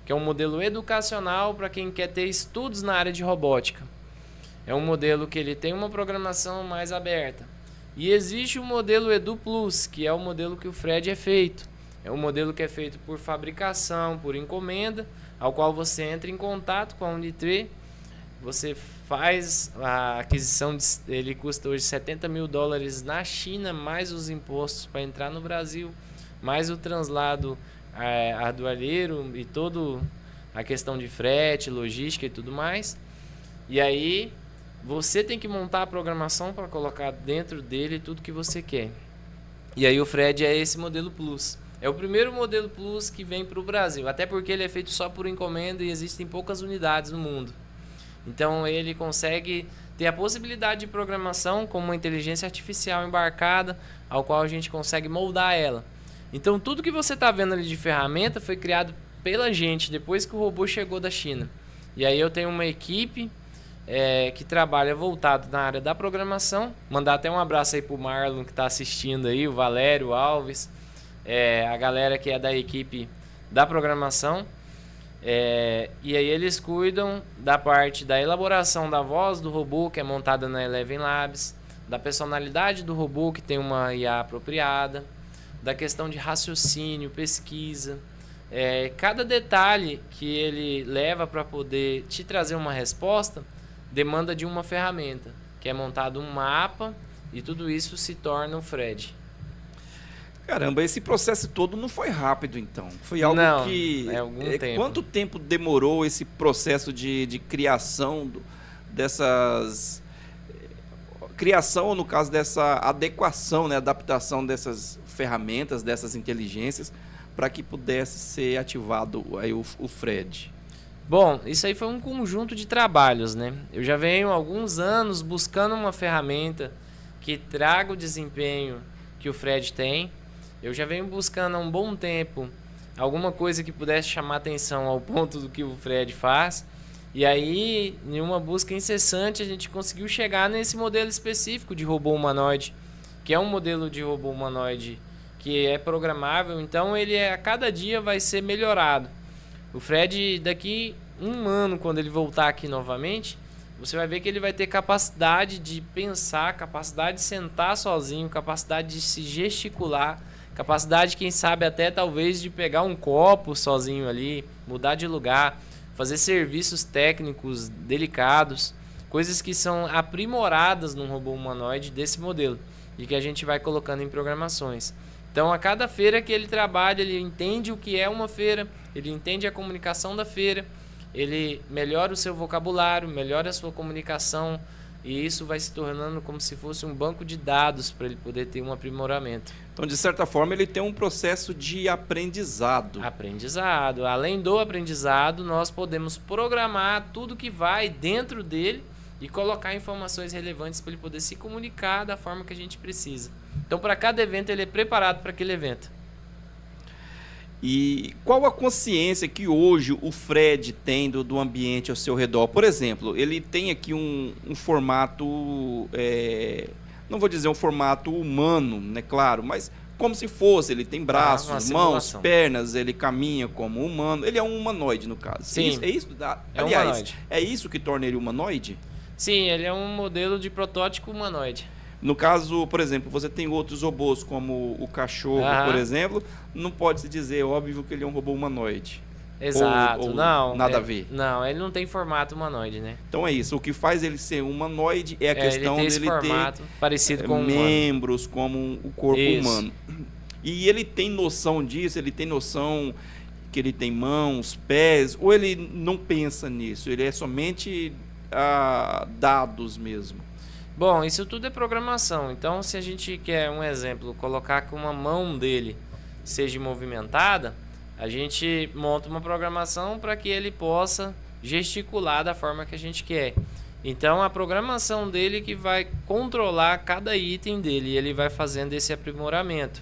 que é um modelo educacional para quem quer ter estudos na área de robótica. É um modelo que ele tem uma programação mais aberta. E existe o modelo Edu Plus, que é o modelo que o Fred é feito. É um modelo que é feito por fabricação, por encomenda, ao qual você entra em contato com a Unitree, você faz a aquisição, ele custa hoje $70 mil na China, mais os impostos para entrar no Brasil, mais o translado aduaneiro e toda a questão de frete, logística e tudo mais. E aí você tem que montar a programação para colocar dentro dele tudo que você quer. E aí o Fred é esse modelo Plus. É o primeiro modelo Plus que vem para o Brasil, até porque ele é feito só por encomenda e existem poucas unidades no mundo. Então ele consegue ter a possibilidade de programação com uma inteligência artificial embarcada, ao qual a gente consegue moldar ela. Então tudo que você está vendo ali de ferramenta foi criado pela gente depois que o robô chegou da China. E aí eu tenho uma equipe que trabalha voltado na área da programação. Mandar até um abraço aí pro Marlon que está assistindo aí, o Valério Alves, a galera que é da equipe da programação. E aí eles cuidam da parte da elaboração da voz do robô, que é montada na Eleven Labs, da personalidade do robô, que tem uma IA apropriada, da questão de raciocínio, pesquisa. Cada detalhe que ele leva para poder te trazer uma resposta demanda de uma ferramenta, que é montado um mapa, e tudo isso se torna o Fred. Caramba, esse processo todo não foi rápido, então. Foi algo que... algum tempo. Quanto tempo demorou esse processo de criação dessas... Criação, no caso, dessa adequação, né, adaptação dessas ferramentas, dessas inteligências, para que pudesse ser ativado aí o Fred? Bom, isso aí foi um conjunto de trabalhos, né? Eu já venho há alguns anos buscando uma ferramenta que traga o desempenho que o Fred tem. Eu já venho buscando há um bom tempo alguma coisa que pudesse chamar atenção ao ponto do que o Fred faz. E aí, em uma busca incessante, a gente conseguiu chegar nesse modelo específico de robô humanoide, que é um modelo de robô humanoide que é programável. Então, ele a cada dia vai ser melhorado. O Fred, daqui um ano, quando ele voltar aqui novamente, você vai ver que ele vai ter capacidade de pensar, capacidade de sentar sozinho, capacidade de se gesticular, capacidade, quem sabe, até talvez de pegar um copo sozinho ali, mudar de lugar, fazer serviços técnicos delicados, coisas que são aprimoradas num robô humanoide desse modelo e que a gente vai colocando em programações. Então, a cada feira que ele trabalha, ele entende o que é uma feira, ele entende a comunicação da feira, ele melhora o seu vocabulário, melhora a sua comunicação, e isso vai se tornando como se fosse um banco de dados para ele poder ter um aprimoramento. Então, de certa forma, ele tem um processo de aprendizado. Aprendizado. Além do aprendizado, nós podemos programar tudo que vai dentro dele e colocar informações relevantes para ele poder se comunicar da forma que a gente precisa. Então, para cada evento, ele é preparado para aquele evento. E qual a consciência que hoje o Fred tem do ambiente ao seu redor? Por exemplo, ele tem aqui um formato, não vou dizer um formato humano, né, claro, mas como se fosse, ele tem braços, mãos, pernas, ele caminha como humano, ele é um humanoide no caso. Sim, aliás, humanoide. É isso que torna ele humanoide? Sim, ele é um modelo de protótipo humanoide. No caso, por exemplo, você tem outros robôs, como o cachorro, por exemplo, não pode se dizer, óbvio, que ele é um robô humanoide. Exato, ou não. Nada a ver. Não, ele não tem formato humanoide, né? Então é isso, o que faz ele ser humanoide é a questão ele dele formato ter parecido com membros, como o corpo isso. humano. E ele tem noção disso, ele tem noção porque ele tem mãos, pés, ou ele não pensa nisso? Ele é somente dados mesmo? Bom, isso tudo é programação. Então, se a gente quer um exemplo, colocar que uma mão dele seja movimentada, a gente monta uma programação para que ele possa gesticular da forma que a gente quer. Então, a programação dele que vai controlar cada item dele e ele vai fazendo esse aprimoramento.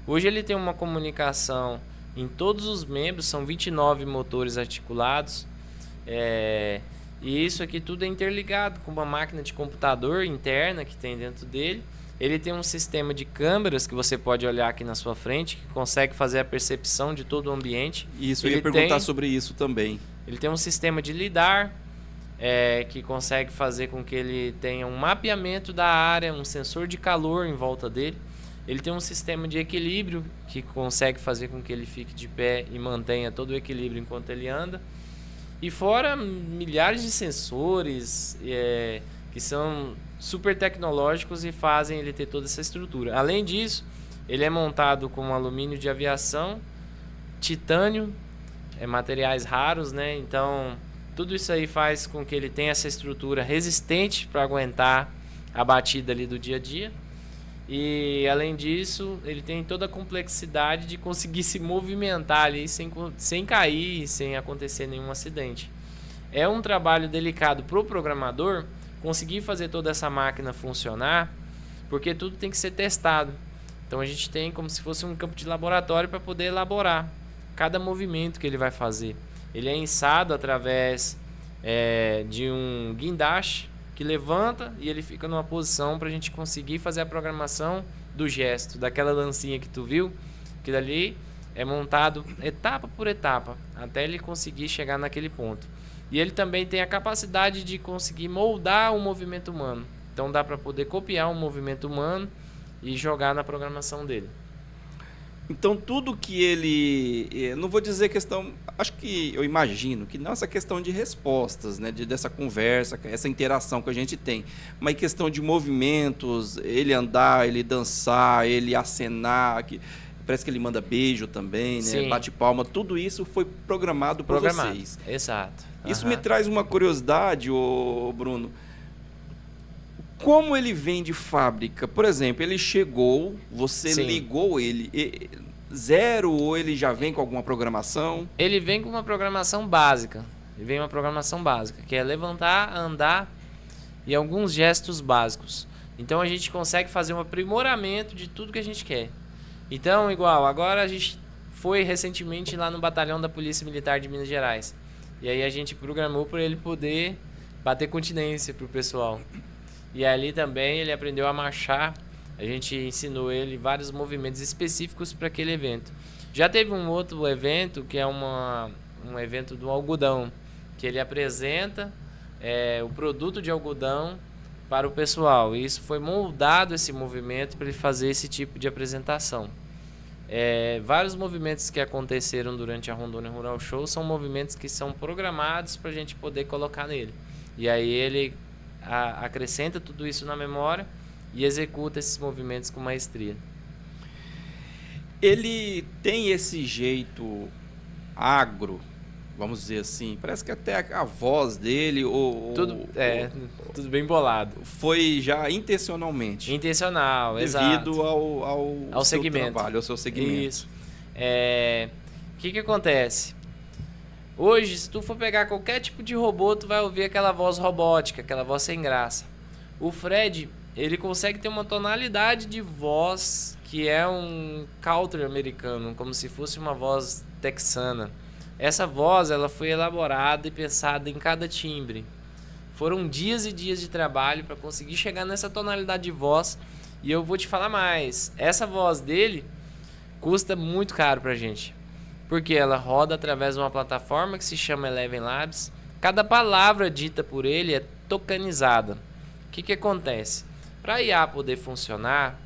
Hoje ele tem uma comunicação em todos os membros, são 29 motores articulados. E isso aqui tudo é interligado com uma máquina de computador interna que tem dentro dele. Ele tem um sistema de câmeras que você pode olhar aqui na sua frente, que consegue fazer a percepção de todo o ambiente. Isso, eu ia perguntar sobre isso também. Ele tem um sistema de lidar, que consegue fazer com que ele tenha um mapeamento da área, um sensor de calor em volta dele. Ele tem um sistema de equilíbrio que consegue fazer com que ele fique de pé e mantenha todo o equilíbrio enquanto ele anda. E fora milhares de sensores que são super tecnológicos e fazem ele ter toda essa estrutura. Além disso, ele é montado com alumínio de aviação, titânio, materiais raros, né? Então, tudo isso aí faz com que ele tenha essa estrutura resistente para aguentar a batida ali do dia a dia. E, além disso, ele tem toda a complexidade de conseguir se movimentar ali sem cair, sem acontecer nenhum acidente. É um trabalho delicado para o programador conseguir fazer toda essa máquina funcionar, porque tudo tem que ser testado. Então a gente tem como se fosse um campo de laboratório para poder elaborar cada movimento que ele vai fazer. Ele é ensado através de um guindaste que levanta e ele fica numa posição para a gente conseguir fazer a programação do gesto, daquela dancinha que tu viu, que dali é montado etapa por etapa, até ele conseguir chegar naquele ponto. E ele também tem a capacidade de conseguir moldar o movimento humano. Então dá para poder copiar um movimento humano e jogar na programação dele. Então tudo que ele... Não vou dizer questão... Acho que eu imagino que não essa questão de respostas, né? Dessa conversa, essa interação que a gente tem. Mas questão de movimentos, ele andar, ele dançar, ele acenar... Parece que ele manda beijo também, né? Sim. Bate palma. Tudo isso foi programado por vocês. Exato. Isso me traz uma curiosidade, Bruno. Como ele vem de fábrica? Por exemplo, ele chegou, você Sim. ligou ele zero ou ele já vem com alguma programação? Ele vem com uma programação básica. Que é levantar, andar e alguns gestos básicos. Então a gente consegue fazer um aprimoramento de tudo que a gente quer. Então, agora a gente foi recentemente lá no batalhão da Polícia Militar de Minas Gerais. E aí a gente programou para ele poder bater continência pro pessoal. E ali também ele aprendeu a marchar. A gente ensinou ele vários movimentos específicos para aquele evento. Já teve um outro evento que é um evento do algodão, que ele apresenta o produto de algodão para o pessoal. E isso foi moldado, esse movimento, para ele fazer esse tipo de apresentação. Vários movimentos que aconteceram durante a Rondônia Rural Show são movimentos que são programados para a gente poder colocar nele. E aí ele acrescenta tudo isso na memória e executa esses movimentos com maestria. Ele tem esse jeito agro, vamos dizer assim. Parece que até a voz dele... Tudo bem bolado. Foi já intencionalmente. Intencional, devido exato. ao seu segmento. trabalho, ao seu segmento. Isso. O que acontece? Hoje, se tu for pegar qualquer tipo de robô, tu vai ouvir aquela voz robótica, aquela voz sem graça. O Fred, ele consegue ter uma tonalidade de voz que é um country americano, como se fosse uma voz texana. Essa voz, ela foi elaborada e pensada em cada timbre. Foram dias e dias de trabalho para conseguir chegar nessa tonalidade de voz. E eu vou te falar mais. Essa voz dele custa muito caro pra gente. Porque ela roda através de uma plataforma que se chama Eleven Labs. Cada palavra dita por ele é tokenizada. O que acontece? Para a IA poder funcionar,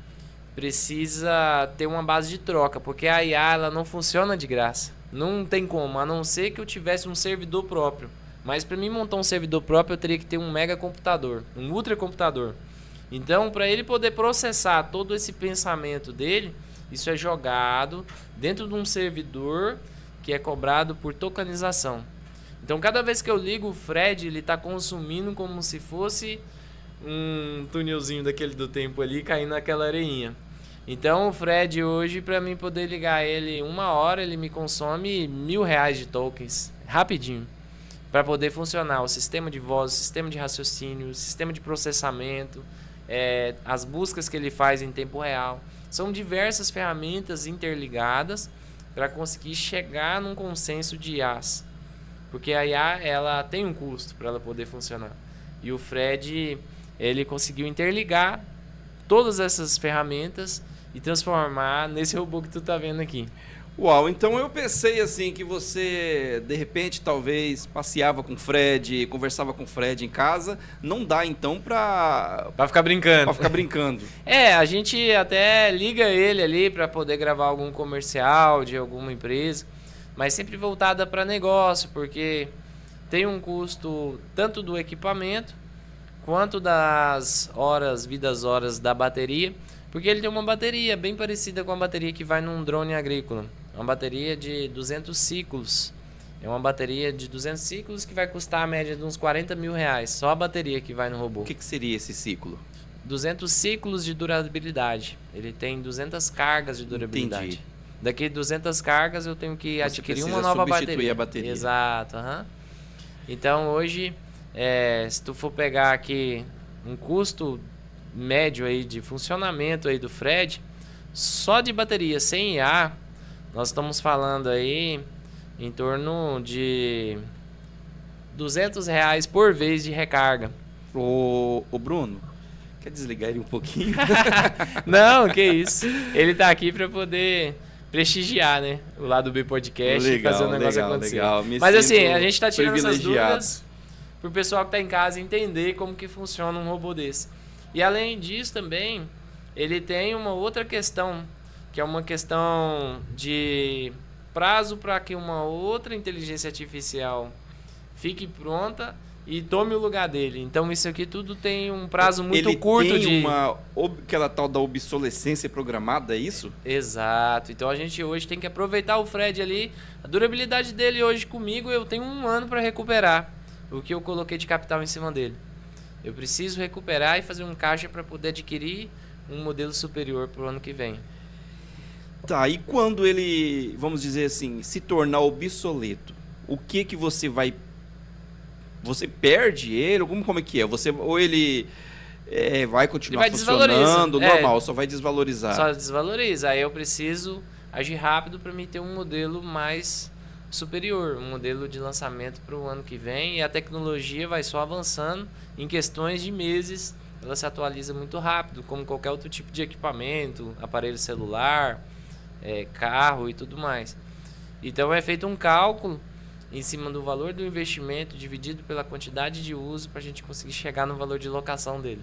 precisa ter uma base de troca. Porque a IA ela não funciona de graça. Não tem como, a não ser que eu tivesse um servidor próprio. Mas para mim montar um servidor próprio, eu teria que ter um mega computador, um ultra computador. Então, para ele poder processar todo esse pensamento dele, isso é jogado dentro de um servidor que é cobrado por tokenização. Então, cada vez que eu ligo o Fred, ele está consumindo como se fosse um túnelzinho daquele do tempo ali, caindo naquela areinha. Então, o Fred hoje, para mim poder ligar ele 1 hora, ele me consome R$1.000 de tokens, rapidinho, para poder funcionar o sistema de voz, o sistema de raciocínio, o sistema de processamento, as buscas que ele faz em tempo real. São diversas ferramentas interligadas para conseguir chegar num consenso de IAs. Porque a IA, ela tem um custo para ela poder funcionar. E o Fred, ele conseguiu interligar todas essas ferramentas e transformar nesse robô que tu tá vendo aqui. Uau, então eu pensei assim que você, de repente, talvez passeava com o Fred, conversava com o Fred em casa. Não dá então pra ficar brincando. Pra ficar brincando. A gente até liga ele ali pra poder gravar algum comercial de alguma empresa, mas sempre voltada para negócio, porque tem um custo tanto do equipamento quanto das horas da bateria, porque ele tem uma bateria bem parecida com a bateria que vai num drone agrícola. Uma bateria de 200 ciclos. É uma bateria de 200 ciclos que vai custar a média de uns R$40.000. Só a bateria que vai no robô. O que seria esse ciclo? 200 ciclos de durabilidade. Ele tem 200 cargas de durabilidade. Entendi. Daqui 200 cargas eu tenho que adquirir uma nova bateria. A bateria. Exato. Então hoje, se tu for pegar aqui um custo médio aí de funcionamento aí do Fred, só de bateria sem IA, nós estamos falando aí em torno de R$200 por vez de recarga. Ô Bruno, quer desligar ele um pouquinho? Não, que isso. Ele tá aqui para poder prestigiar, né? O Lado B Podcast e fazer o negócio acontecer. Legal. Mas assim, a gente tá tirando essas dúvidas pro pessoal que tá em casa entender como que funciona um robô desse. E além disso também, ele tem uma outra questão, que é uma questão de prazo para que uma outra inteligência artificial fique pronta e tome o lugar dele. Então isso aqui tudo tem um prazo muito curto de... aquela tal da obsolescência programada, é isso? Exato. Então a gente hoje tem que aproveitar o Fred ali. A durabilidade dele hoje comigo, eu tenho 1 ano para recuperar o que eu coloquei de capital em cima dele. Eu preciso recuperar e fazer um caixa para poder adquirir um modelo superior para o ano que vem. Tá, e quando ele, vamos dizer assim, se tornar obsoleto, o que você vai... Você perde ele? Como é que é? Ou ele vai continuar funcionando normal, só vai desvalorizar? Só desvaloriza. Aí eu preciso agir rápido para me ter um modelo mais superior, um modelo de lançamento para o ano que vem. E a tecnologia vai só avançando. Em questões de meses, ela se atualiza muito rápido, como qualquer outro tipo de equipamento, aparelho celular, carro e tudo mais. Então é feito um cálculo em cima do valor do investimento dividido pela quantidade de uso para a gente conseguir chegar no valor de locação dele.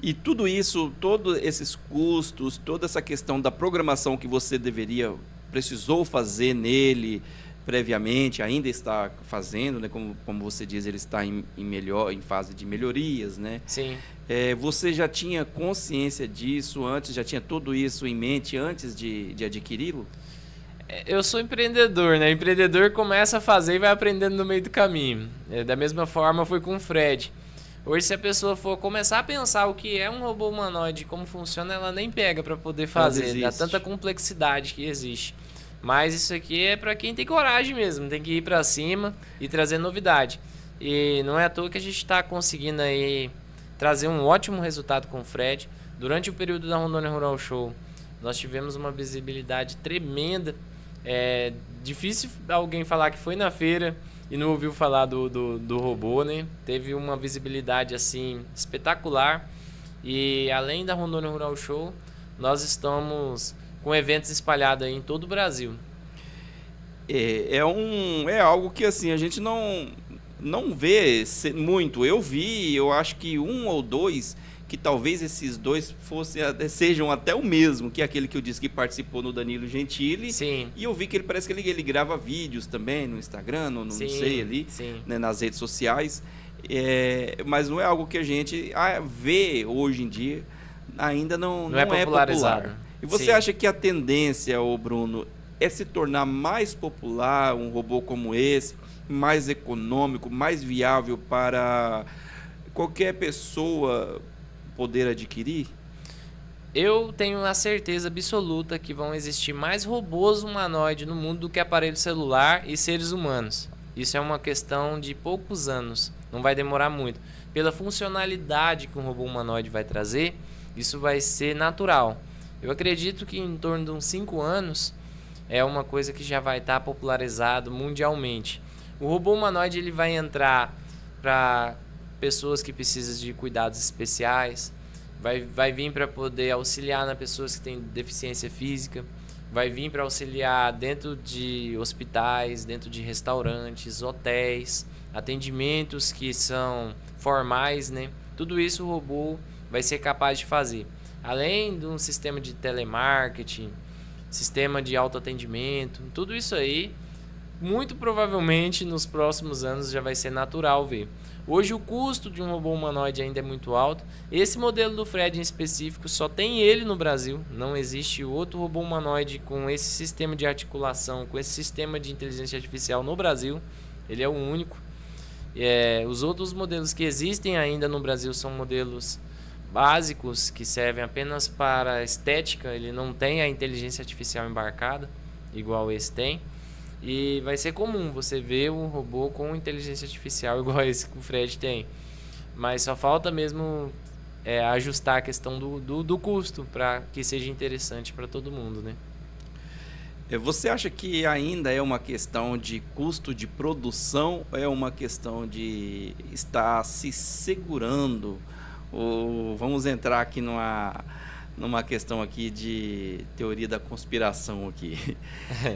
E tudo isso, todos esses custos, toda essa questão da programação que você precisou fazer nele previamente, ainda está fazendo, né? Como você diz, ele está em fase de melhorias, né? Sim. Você já tinha consciência disso antes, já tinha tudo isso em mente antes de adquiri-lo? Eu sou empreendedor, né? Empreendedor começa a fazer e vai aprendendo no meio do caminho. Da mesma forma foi com o Fred. Hoje, se a pessoa for começar a pensar o que é um robô humanoide, como funciona, ela nem pega para poder fazer. Dá tanta complexidade que existe. Mas isso aqui é para quem tem coragem mesmo. Tem que ir para cima e trazer novidade. E não é à toa que a gente está conseguindo aí trazer um ótimo resultado com o Fred. Durante o período da Rondônia Rural Show, nós tivemos uma visibilidade tremenda. É difícil alguém falar que foi na feira e não ouviu falar do robô, né? Teve uma visibilidade assim espetacular. E além da Rondônia Rural Show, nós estamos com eventos espalhados aí em todo o Brasil. É algo que assim a gente não vê muito. Eu acho que 1 ou 2, que talvez esses 2 sejam até o mesmo, que é aquele que eu disse que participou no Danilo Gentili. Sim. E eu vi que parece que ele grava vídeos também no Instagram, não sei ali, né, nas redes sociais. Mas não é algo que a gente vê hoje em dia, ainda não é popularizado. E você acha que a tendência, Bruno, é se tornar mais popular um robô como esse, mais econômico, mais viável para qualquer pessoa poder adquirir? Eu tenho a certeza absoluta que vão existir mais robôs humanoides no mundo do que aparelho celular e seres humanos. Isso é uma questão de poucos anos, não vai demorar muito. Pela funcionalidade que um robô humanoide vai trazer, isso vai ser natural. Eu acredito que em torno de uns 5 anos é uma coisa que já vai estar popularizado mundialmente. O robô humanoide ele vai entrar para pessoas que precisam de cuidados especiais, vai vir para poder auxiliar nas pessoas que têm deficiência física, vai vir para auxiliar dentro de hospitais, dentro de restaurantes, hotéis, atendimentos que são formais, né? Tudo isso o robô vai ser capaz de fazer. Além de um sistema de telemarketing, sistema de autoatendimento, tudo isso aí, muito provavelmente nos próximos anos já vai ser natural ver. Hoje o custo de um robô humanoide ainda é muito alto. Esse modelo do Fred em específico só tem ele no Brasil. Não existe outro robô humanoide com esse sistema de articulação, com esse sistema de inteligência artificial no Brasil. Ele é o único. Os outros modelos que existem ainda no Brasil são modelos básicos que servem apenas para estética. Ele não tem a inteligência artificial embarcada, igual esse tem. E vai ser comum você ver um robô com inteligência artificial igual esse que o Fred tem. Mas só falta mesmo ajustar a questão do custo para que seja interessante para todo mundo, né? Você acha que ainda é uma questão de custo de produção ou é uma questão de estar se segurando? Ou vamos entrar aqui numa questão aqui de teoria da conspiração aqui.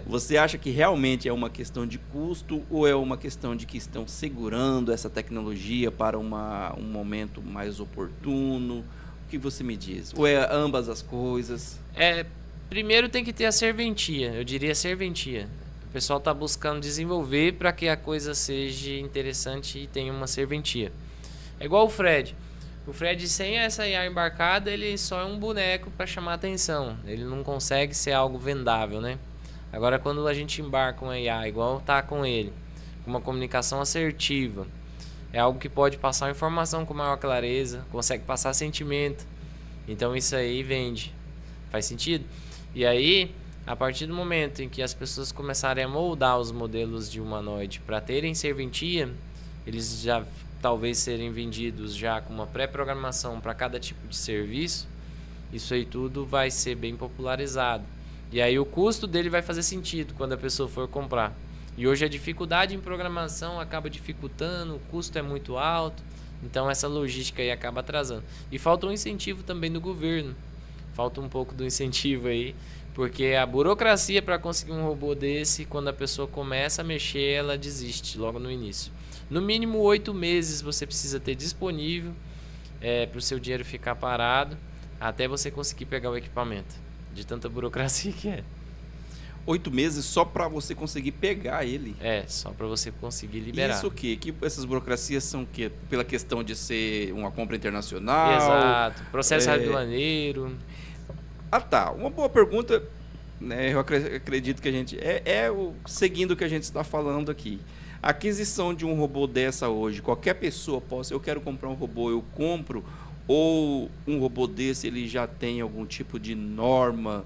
Você acha que realmente é uma questão de custo ou é uma questão de que estão segurando essa tecnologia para um momento mais oportuno? O que você me diz? Ou é ambas as coisas? Primeiro tem que ter a serventia, eu diria serventia. O pessoal está buscando desenvolver para que a coisa seja interessante e tenha uma serventia. É igual o Fred. O Fred, sem essa IA embarcada, ele só é um boneco para chamar atenção. Ele não consegue ser algo vendável, né? Agora, quando a gente embarca uma IA igual tá com ele, com uma comunicação assertiva, é algo que pode passar informação com maior clareza, consegue passar sentimento. Então, isso aí vende. Faz sentido? E aí, a partir do momento em que as pessoas começarem a moldar os modelos de humanoide para terem serventia, eles já talvez serem vendidos já com uma pré-programação para cada tipo de serviço, isso aí tudo vai ser bem popularizado. E aí o custo dele vai fazer sentido quando a pessoa for comprar. E hoje a dificuldade em programação acaba dificultando, o custo é muito alto, então essa logística aí acaba atrasando. E falta um incentivo também do governo. Falta um pouco do incentivo aí, porque a burocracia para conseguir um robô desse, quando a pessoa começa a mexer, ela desiste logo no início. No mínimo 8 meses você precisa ter disponível para o seu dinheiro ficar parado, até você conseguir pegar o equipamento, de tanta burocracia que é. 8 meses só para você conseguir pegar ele? Só para você conseguir liberar. Isso o quê? Que essas burocracias são o quê? Pela questão de ser uma compra internacional? Exato, processo aduaneiro. Tá. Uma boa pergunta, né? Eu acredito que a gente... seguindo o que a gente está falando aqui. A aquisição de um robô dessa hoje, qualquer pessoa eu quero comprar um robô, eu compro, ou um robô desse ele já tem algum tipo de norma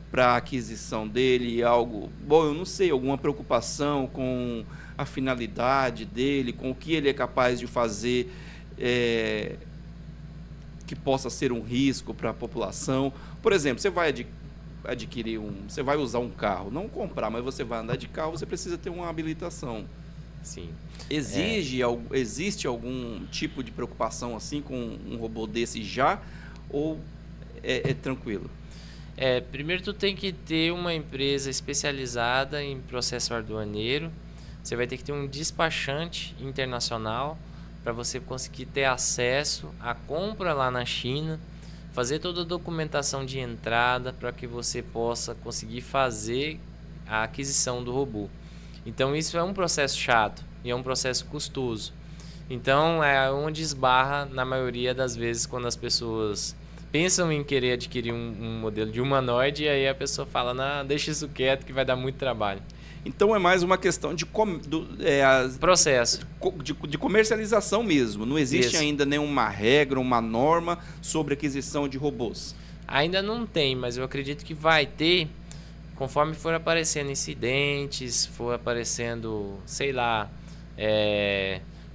para a aquisição dele, algo... Bom, eu não sei, alguma preocupação com a finalidade dele, com o que ele é capaz de fazer... que possa ser um risco para a população. Por exemplo, você vai adquirir você vai usar um carro, não comprar, mas você vai andar de carro, você precisa ter uma habilitação. Sim. Existe algum tipo de preocupação assim com um robô desse já, ou é tranquilo? Primeiro tu tem que ter uma empresa especializada em processo aduaneiro. Você vai ter que ter um despachante internacional para você conseguir ter acesso à compra lá na China, fazer toda a documentação de entrada para que você possa conseguir fazer a aquisição do robô. Então isso é um processo chato e é um processo custoso. Então é onde esbarra na maioria das vezes quando as pessoas pensam em querer adquirir um modelo de humanoide e aí a pessoa fala, não, deixa isso quieto que vai dar muito trabalho. Então é mais uma questão de processo de comercialização mesmo. Não existe Isso. ainda nenhuma regra, uma norma sobre aquisição de robôs. Ainda não tem, mas eu acredito que vai ter, conforme for aparecendo incidentes, for aparecendo, sei lá,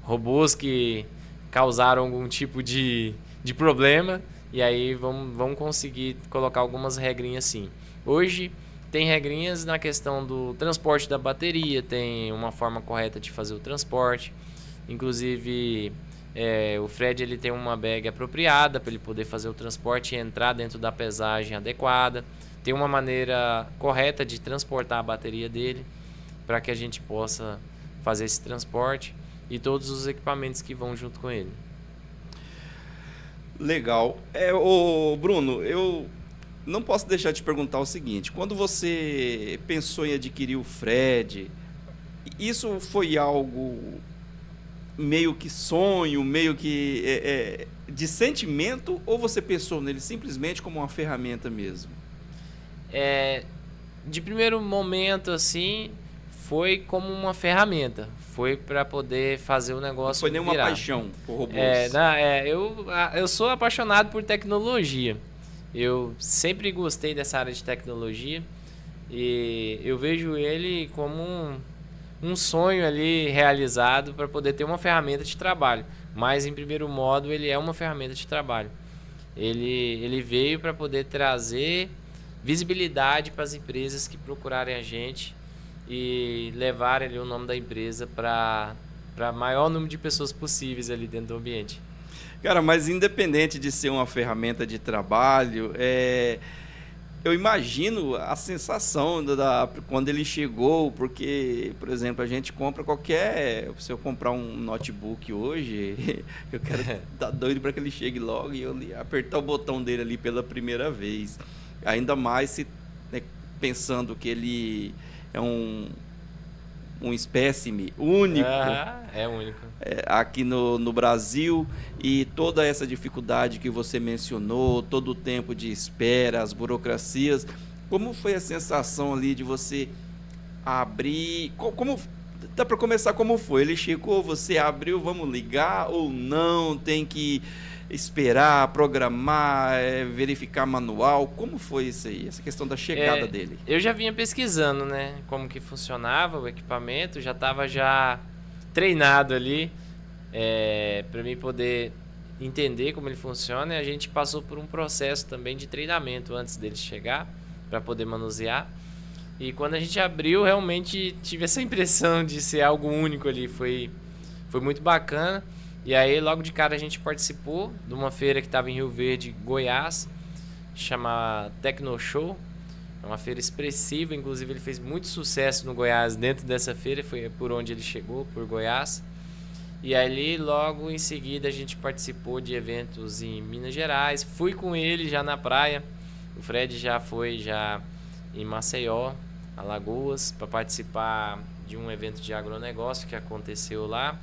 robôs que causaram algum tipo de problema, e aí vamos conseguir colocar algumas regrinhas sim. Hoje tem regrinhas na questão do transporte da bateria, tem uma forma correta de fazer o transporte. Inclusive, o Fred ele tem uma bag apropriada para ele poder fazer o transporte e entrar dentro da pesagem adequada. Tem uma maneira correta de transportar a bateria dele para que a gente possa fazer esse transporte e todos os equipamentos que vão junto com ele. Legal. Bruno, eu não posso deixar de perguntar o seguinte: quando você pensou em adquirir o Fred, isso foi algo meio que sonho, meio que de sentimento, ou você pensou nele simplesmente como uma ferramenta mesmo? De primeiro momento, assim, foi como uma ferramenta. Foi para poder fazer o negócio virar. Não foi nenhuma paixão por robôs? Eu sou apaixonado por tecnologia. Eu sempre gostei dessa área de tecnologia e eu vejo ele como um sonho ali realizado para poder ter uma ferramenta de trabalho. Mas, em primeiro modo, ele é uma ferramenta de trabalho. Ele veio para poder trazer visibilidade para as empresas que procurarem a gente e levarem ali o nome da empresa para maior número de pessoas possíveis ali dentro do ambiente. Cara, mas independente de ser uma ferramenta de trabalho, eu imagino a sensação quando ele chegou, porque, por exemplo, a gente compra se eu comprar um notebook hoje, eu quero estar doido para que ele chegue logo e eu apertar o botão dele ali pela primeira vez. Ainda mais pensando que ele é um espécime único. É único. Aqui no Brasil, e toda essa dificuldade que você mencionou, todo o tempo de espera, as burocracias. Como foi a sensação ali de você abrir? Dá para começar como foi? Ele chegou, você abriu, vamos ligar ou não? Tem que esperar, programar, verificar manual? Como foi isso aí, essa questão da chegada dele? Eu já vinha pesquisando, né, como que funcionava o equipamento, já estava treinado ali para mim poder entender como ele funciona, e a gente passou por um processo também de treinamento antes dele chegar, para poder manusear. E quando a gente abriu, realmente tive essa impressão de ser algo único ali, foi muito bacana. E aí, logo de cara, a gente participou de uma feira que estava em Rio Verde, Goiás, chamada Tecno Show. É uma feira expressiva, inclusive ele fez muito sucesso no Goiás dentro dessa feira, foi por onde ele chegou, por Goiás. E ali, logo em seguida, a gente participou de eventos em Minas Gerais. Fui com ele já na praia. O Fred já foi em Maceió, Alagoas, para participar de um evento de agronegócio que aconteceu lá.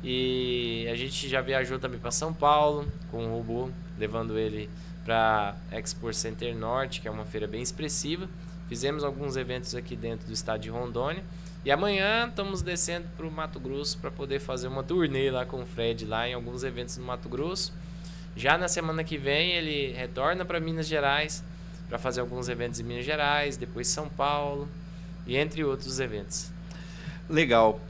E a gente já viajou também para São Paulo com o robô, levando ele para Expo Center Norte, que é uma feira bem expressiva. Fizemos alguns eventos aqui dentro do estado de Rondônia. E amanhã estamos descendo para o Mato Grosso para poder fazer uma turnê lá com o Fred, lá em alguns eventos no Mato Grosso. Já na semana que vem ele retorna para Minas Gerais para fazer alguns eventos em Minas Gerais, depois São Paulo e entre outros eventos. Legal.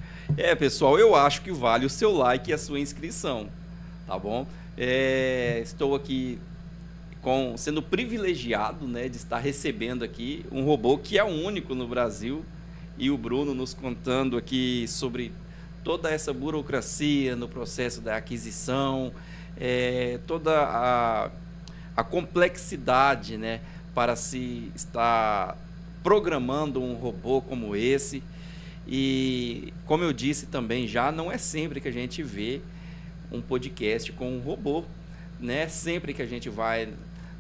Pessoal, eu acho que vale o seu like e a sua inscrição, tá bom? Estou aqui sendo privilegiado, né, de estar recebendo aqui um robô que é o único no Brasil, e o Bruno nos contando aqui sobre toda essa burocracia no processo da aquisição, toda a complexidade, né, para se estar programando um robô como esse. E, como eu disse também, já não é sempre que a gente vê um podcast com um robô, né? Sempre que a gente vai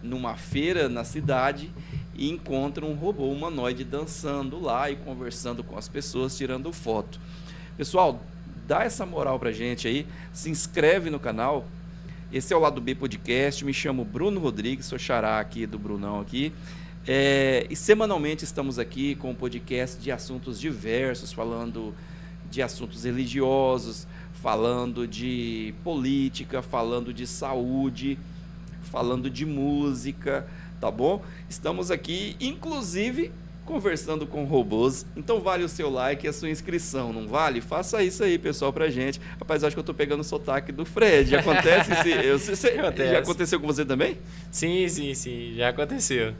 numa feira na cidade e encontra um robô humanoide dançando lá e conversando com as pessoas, tirando foto. Pessoal, dá essa moral pra gente aí, se inscreve no canal, Esse é o Lado B Podcast, me chamo Bruno Rodrigues, sou xará aqui do Brunão aqui. E semanalmente estamos aqui com um podcast de assuntos diversos, falando de assuntos religiosos, falando de política, falando de saúde, falando de música, tá bom? Estamos aqui, inclusive, conversando com robôs. Então vale o seu like e a sua inscrição, não vale? Faça isso aí, pessoal, pra gente. Rapaz, acho que eu tô pegando o sotaque do Fred. Acontece? Acontece. Já aconteceu com você também? Sim, já aconteceu.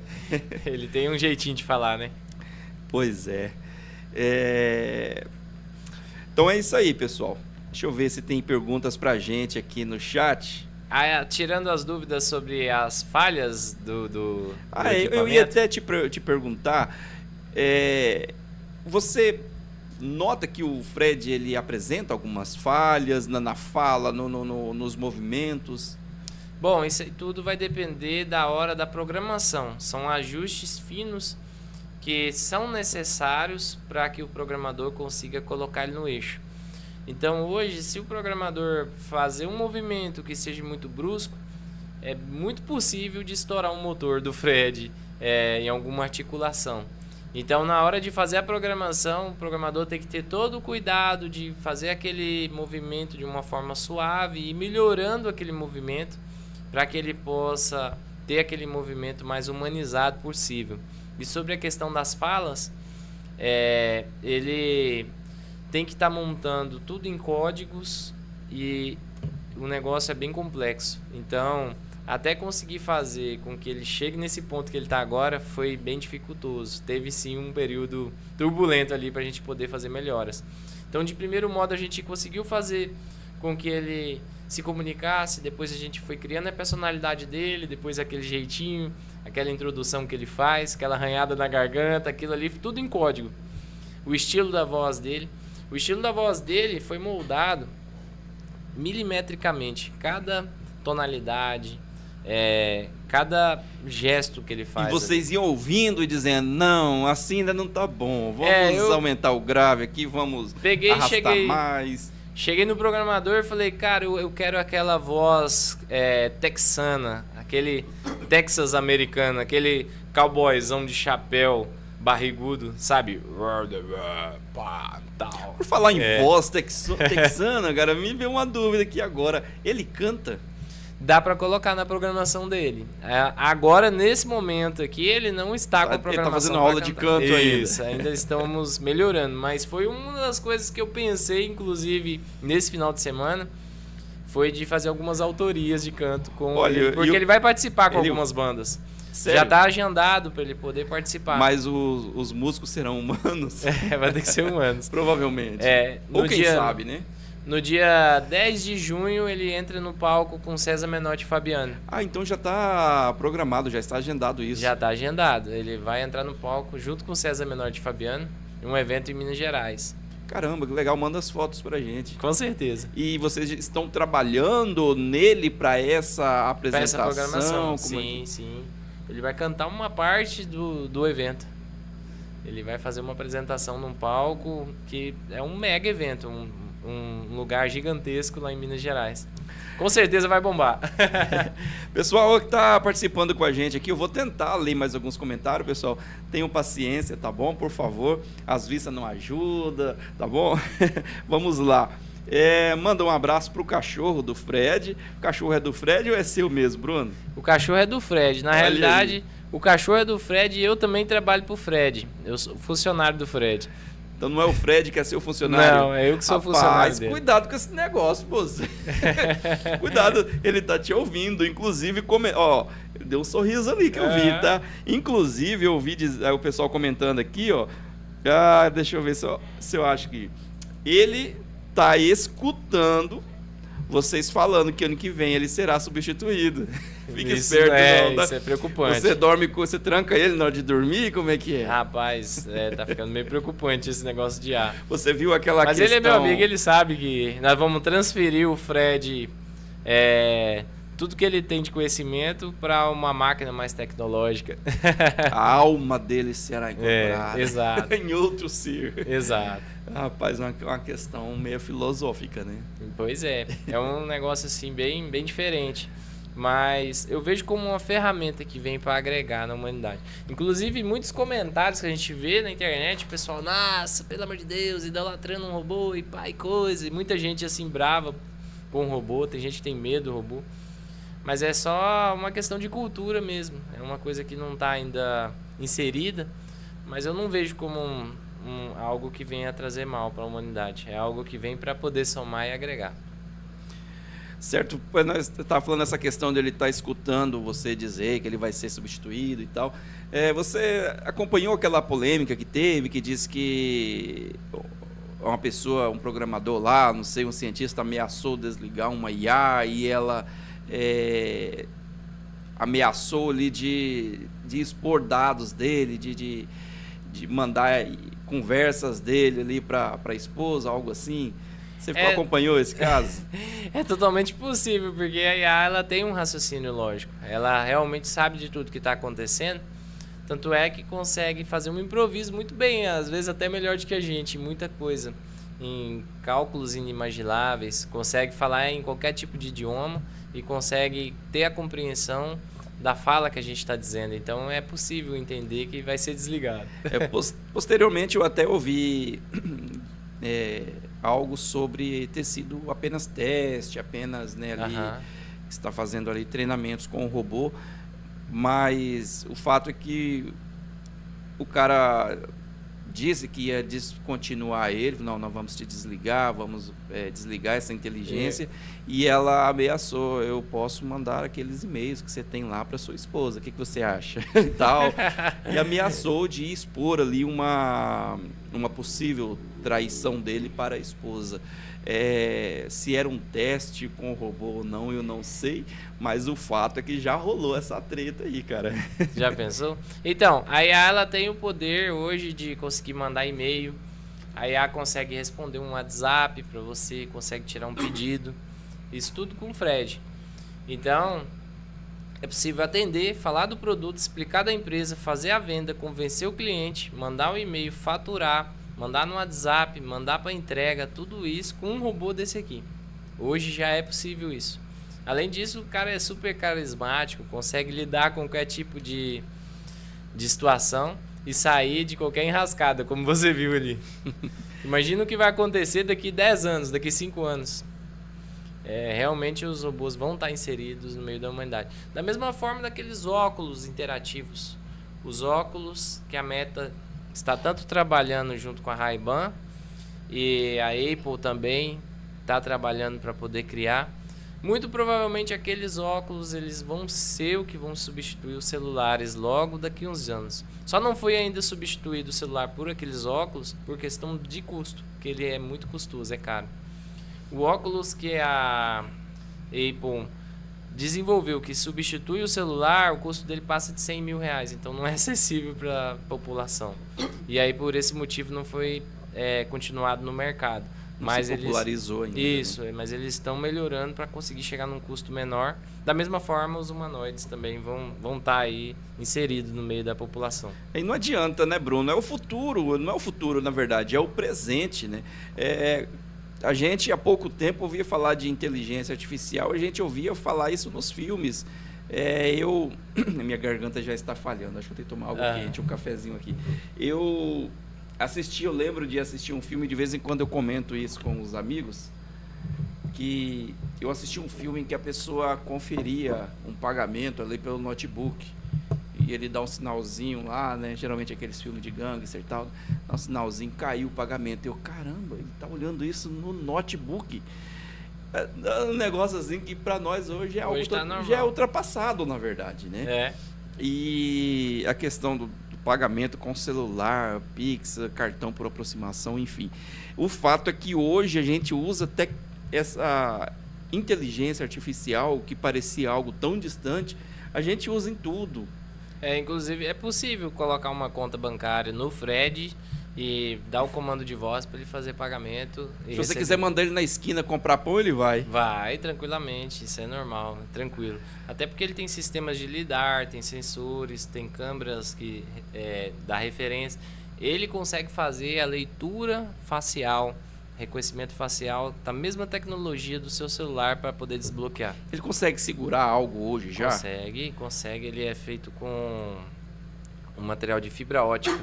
Ele tem um jeitinho de falar, né? Pois é. Então é isso aí, pessoal. Deixa eu ver se tem perguntas pra gente aqui no chat. Tirando as dúvidas sobre as falhas do eu ia até te perguntar, você nota que o Fred ele apresenta algumas falhas na fala, nos movimentos? Bom, isso aí tudo vai depender da hora da programação. São ajustes finos que são necessários para que o programador consiga colocar ele no eixo. Então hoje, se o programador fazer um movimento que seja muito brusco, é muito possível de estourar um motor do Fred em alguma articulação. Então na hora de fazer a programação, o programador tem que ter todo o cuidado de fazer aquele movimento de uma forma suave e melhorando aquele movimento para que ele possa ter aquele movimento mais humanizado possível. E sobre a questão das falas, ele tem que estar montando tudo em códigos e o negócio é bem complexo. Então, até conseguir fazer com que ele chegue nesse ponto que ele está agora foi bem dificultoso. Teve sim um período turbulento ali para a gente poder fazer melhoras. Então, de primeiro modo, a gente conseguiu fazer com que ele se comunicasse, depois a gente foi criando a personalidade dele, depois aquele jeitinho, aquela introdução que ele faz, aquela arranhada na garganta, aquilo ali, tudo em código. O estilo da voz dele. O estilo da voz dele foi moldado milimetricamente. Cada tonalidade, cada gesto que ele faz. E vocês iam ouvindo e dizendo, não, assim ainda não tá bom. Vamos aumentar o grave aqui, vamos arrastar mais. Cheguei no programador e falei, cara, eu quero aquela voz texana, aquele Texas americano, aquele cowboyzão de chapéu barrigudo, sabe? Por falar em voz texana, cara, me veio uma dúvida aqui agora. Ele canta? Dá para colocar na programação dele. Agora, nesse momento aqui, ele não está com a programação. Ele tá fazendo aula de canto ainda. Isso, ainda estamos melhorando. Mas foi uma das coisas que eu pensei, inclusive, nesse final de semana, foi de fazer algumas autorias de canto com ele. Porque ele vai participar com algumas bandas. Sério? Já está agendado para ele poder participar. Mas os músicos serão humanos? Vai ter que ser humanos. Provavelmente. Ou quem sabe, né? No dia 10 de junho, ele entra no palco com César Menotti e Fabiano. Então já está programado, já está agendado isso. Já está agendado. Ele vai entrar no palco junto com César Menotti e Fabiano em um evento em Minas Gerais. Caramba, que legal. Manda as fotos pra gente. Com certeza. E vocês estão trabalhando nele para essa apresentação? Para essa programação, sim. Ele vai cantar uma parte do evento. Ele vai fazer uma apresentação num palco que é um mega evento, um lugar gigantesco lá em Minas Gerais. Com certeza vai bombar. Pessoal que está participando com a gente aqui, eu vou tentar ler mais alguns comentários, pessoal. Tenham paciência, tá bom? Por favor. As vistas não ajudam, tá bom? Vamos lá. Manda um abraço pro cachorro do Fred. O cachorro é do Fred ou é seu mesmo, Bruno? O cachorro é do Fred. Na realidade, o cachorro é do Fred e eu também trabalho pro Fred. Eu sou funcionário do Fred. Então não é o Fred que é seu funcionário? Não, é eu que sou funcionário dele. Cuidado com esse negócio, você. Cuidado, ele tá te ouvindo. Inclusive, deu um sorriso ali que eu vi, tá? Inclusive, eu ouvi o pessoal comentando aqui, ó. Deixa eu ver se eu acho que... Ele tá escutando vocês falando que ano que vem ele será substituído. Fica esperto, não. Isso é preocupante. Você tranca ele na hora de dormir? Como é que é? Rapaz, tá ficando meio preocupante esse negócio de ar. Você viu aquela questão... Mas ele é meu amigo, ele sabe que nós vamos transferir o Fred tudo que ele tem de conhecimento para uma máquina mais tecnológica. A alma dele será encontrada exato. em outro ser. Exato. Rapaz, uma questão meio filosófica, né? Pois é. É um negócio assim bem, bem diferente. Mas eu vejo como uma ferramenta que vem para agregar na humanidade. Inclusive, muitos comentários que a gente vê na internet, o pessoal, nossa, pelo amor de Deus, idolatrando um robô e pá, e coisa. E muita gente assim brava com o robô, tem gente que tem medo do robô. Mas é só uma questão de cultura mesmo. É uma coisa que não está ainda inserida, mas eu não vejo como algo que venha a trazer mal para a humanidade. É algo que vem para poder somar e agregar. Certo, nós estávamos falando essa questão de ele estar escutando você dizer que ele vai ser substituído e tal. Você acompanhou aquela polêmica que teve, que diz que uma pessoa, um programador lá, não sei, um cientista ameaçou desligar uma IA e ela ameaçou ali de expor dados dele, de mandar conversas dele ali para a esposa, algo assim. Você acompanhou esse caso? É totalmente possível, porque a IA ela tem um raciocínio lógico. Ela realmente sabe de tudo que está acontecendo. Tanto é que consegue fazer um improviso muito bem, às vezes até melhor do que a gente, muita coisa. Em cálculos inimagináveis, consegue falar em qualquer tipo de idioma e consegue ter a compreensão da fala que a gente está dizendo. Então é possível entender que vai ser desligado. Posteriormente eu até ouvi algo sobre ter sido apenas teste, apenas ali está fazendo ali treinamentos com o robô, mas o fato é que o cara disse que ia descontinuar ele, não, nós vamos te desligar, vamos desligar essa inteligência, e ela ameaçou, eu posso mandar aqueles e-mails que você tem lá para sua esposa, o que você acha? e tal, e ameaçou de expor ali uma possível traição dele para a esposa. Se era um teste com o robô ou não, eu não sei, mas o fato é que já rolou essa treta aí, cara. Já pensou? Então, a IA ela tem o poder hoje de conseguir mandar e-mail, a IA consegue responder um WhatsApp para você, consegue tirar um pedido, isso tudo com o Fred. Então, é possível atender, falar do produto, explicar da empresa, fazer a venda, convencer o cliente, mandar um e-mail, faturar, mandar no WhatsApp, mandar para entrega, tudo isso com um robô desse aqui. Hoje já é possível isso. Além disso, o cara é super carismático, consegue lidar com qualquer tipo de situação e sair de qualquer enrascada, como você viu ali. Imagina o que vai acontecer daqui 10 anos, daqui 5 anos. Realmente os robôs vão estar inseridos no meio da humanidade. Da mesma forma daqueles óculos interativos. Os óculos que a Meta está tanto trabalhando junto com a Ray-Ban e a Apple também está trabalhando para poder criar. Muito provavelmente aqueles óculos eles vão ser o que vão substituir os celulares logo daqui a uns anos. Só não foi ainda substituído o celular por aqueles óculos por questão de custo, porque ele é muito custoso, é caro. O óculos que a Apple desenvolveu, que substitui o celular, o custo dele passa de 100 mil reais, então não é acessível para a população. E aí por esse motivo não foi continuado no mercado. Mas se popularizou ainda. Isso, mas eles estão melhorando para conseguir chegar num custo menor. Da mesma forma, os humanoides também vão estar aí inseridos no meio da população. E não adianta, né, Bruno? É o futuro, não é o futuro, na verdade, é o presente, né? A gente, há pouco tempo, ouvia falar de inteligência artificial, a gente ouvia falar isso nos filmes. Minha garganta já está falhando, acho que eu tenho que tomar algo quente, um cafezinho aqui. Eu lembro de assistir um filme, de vez em quando eu comento isso com os amigos, que eu assisti um filme em que a pessoa conferia um pagamento ali pelo notebook, e ele dá um sinalzinho lá, né? Geralmente aqueles filmes de gangster e tal, dá um sinalzinho, caiu o pagamento. Eu, caramba, ele tá olhando isso no notebook. É um negócio assim que para nós hoje já é ultrapassado, na verdade, né? E a questão do pagamento com celular, Pix, cartão por aproximação, enfim. O fato é que hoje a gente usa até essa inteligência artificial que parecia algo tão distante, a gente usa em tudo. Inclusive, é possível colocar uma conta bancária no Fred e dá o comando de voz para ele fazer pagamento. Se você quiser mandar ele na esquina comprar pão, ele vai. Vai, tranquilamente, isso é normal, tranquilo. Até porque ele tem sistemas de lidar, tem sensores, tem câmeras que dá referência. Ele consegue fazer a leitura facial, reconhecimento facial, da mesma tecnologia do seu celular para poder desbloquear. Ele consegue segurar algo hoje já? Consegue. Ele é feito com um material de fibra ótica.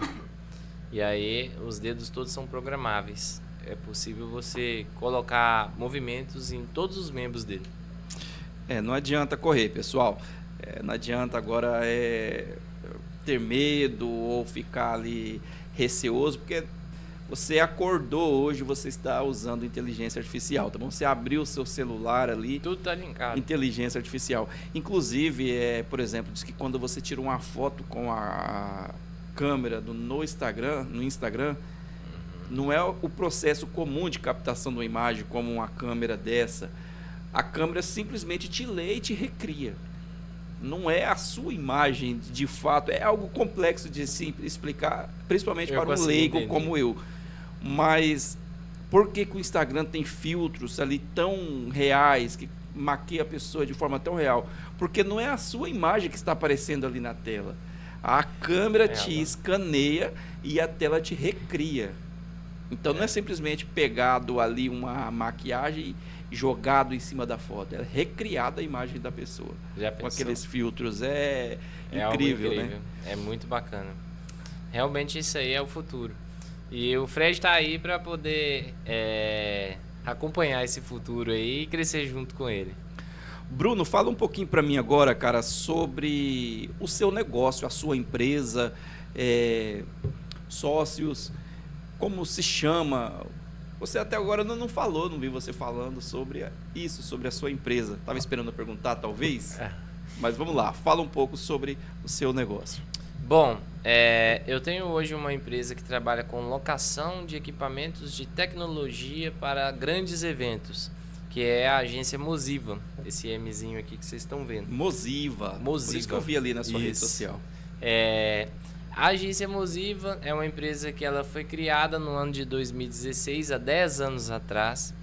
E aí os dedos todos são programáveis. É possível você colocar movimentos em todos os membros dele. Não adianta correr, pessoal. Não adianta agora ter medo ou ficar ali receoso, porque você acordou hoje, você está usando inteligência artificial, tá bom? Você abriu o seu celular ali. Tudo está linkado. Inteligência artificial. Inclusive, por exemplo, diz que quando você tira uma foto com a câmera no Instagram, não é o processo comum de captação de uma imagem como uma câmera dessa. A câmera simplesmente te lê e te recria. Não é a sua imagem de fato, é algo complexo de se explicar, principalmente para um leigo como eu. Mas por que o Instagram tem filtros ali tão reais, que maquia a pessoa de forma tão real? Porque não é a sua imagem que está aparecendo ali na tela. A câmera te escaneia e a tela te recria. Então não é simplesmente pegado ali uma maquiagem e jogado em cima da foto. É recriada a imagem da pessoa. Já com pensou? Aqueles filtros. É incrível, né? É muito bacana. Realmente isso aí é o futuro. E o Fred está aí para poder acompanhar esse futuro aí e crescer junto com ele. Bruno, fala um pouquinho para mim agora, cara, sobre o seu negócio, a sua empresa, sócios, como se chama? Você até agora não falou, não vi você falando sobre isso, sobre a sua empresa. Estava esperando eu perguntar, talvez? Mas vamos lá, fala um pouco sobre o seu negócio. Bom, eu tenho hoje uma empresa que trabalha com locação de equipamentos de tecnologia para grandes eventos, que é a agência Moziva, esse Mzinho aqui que vocês estão vendo. Moziva. Por isso que eu vi ali na sua rede social. A agência Moziva é uma empresa que ela foi criada no ano de 2016, há 10 anos atrás.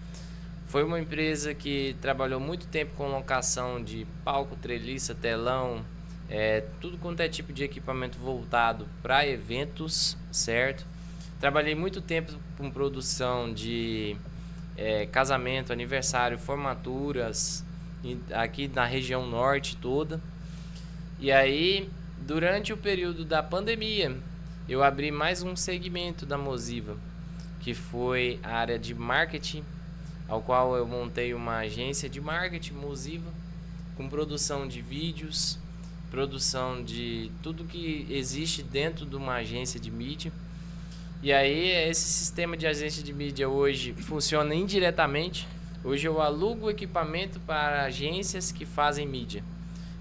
Foi uma empresa que trabalhou muito tempo com locação de palco, treliça, telão, tudo quanto é tipo de equipamento voltado para eventos, certo? Trabalhei muito tempo com produção de casamento, aniversário, formaturas, aqui na região norte toda. E aí, durante o período da pandemia, eu abri mais um segmento da Moziva, que foi a área de marketing, ao qual eu montei uma agência de marketing Moziva, com produção de vídeos, produção de tudo que existe dentro de uma agência de mídia. E aí, esse sistema de agência de mídia hoje funciona indiretamente. Hoje eu alugo equipamento para agências que fazem mídia.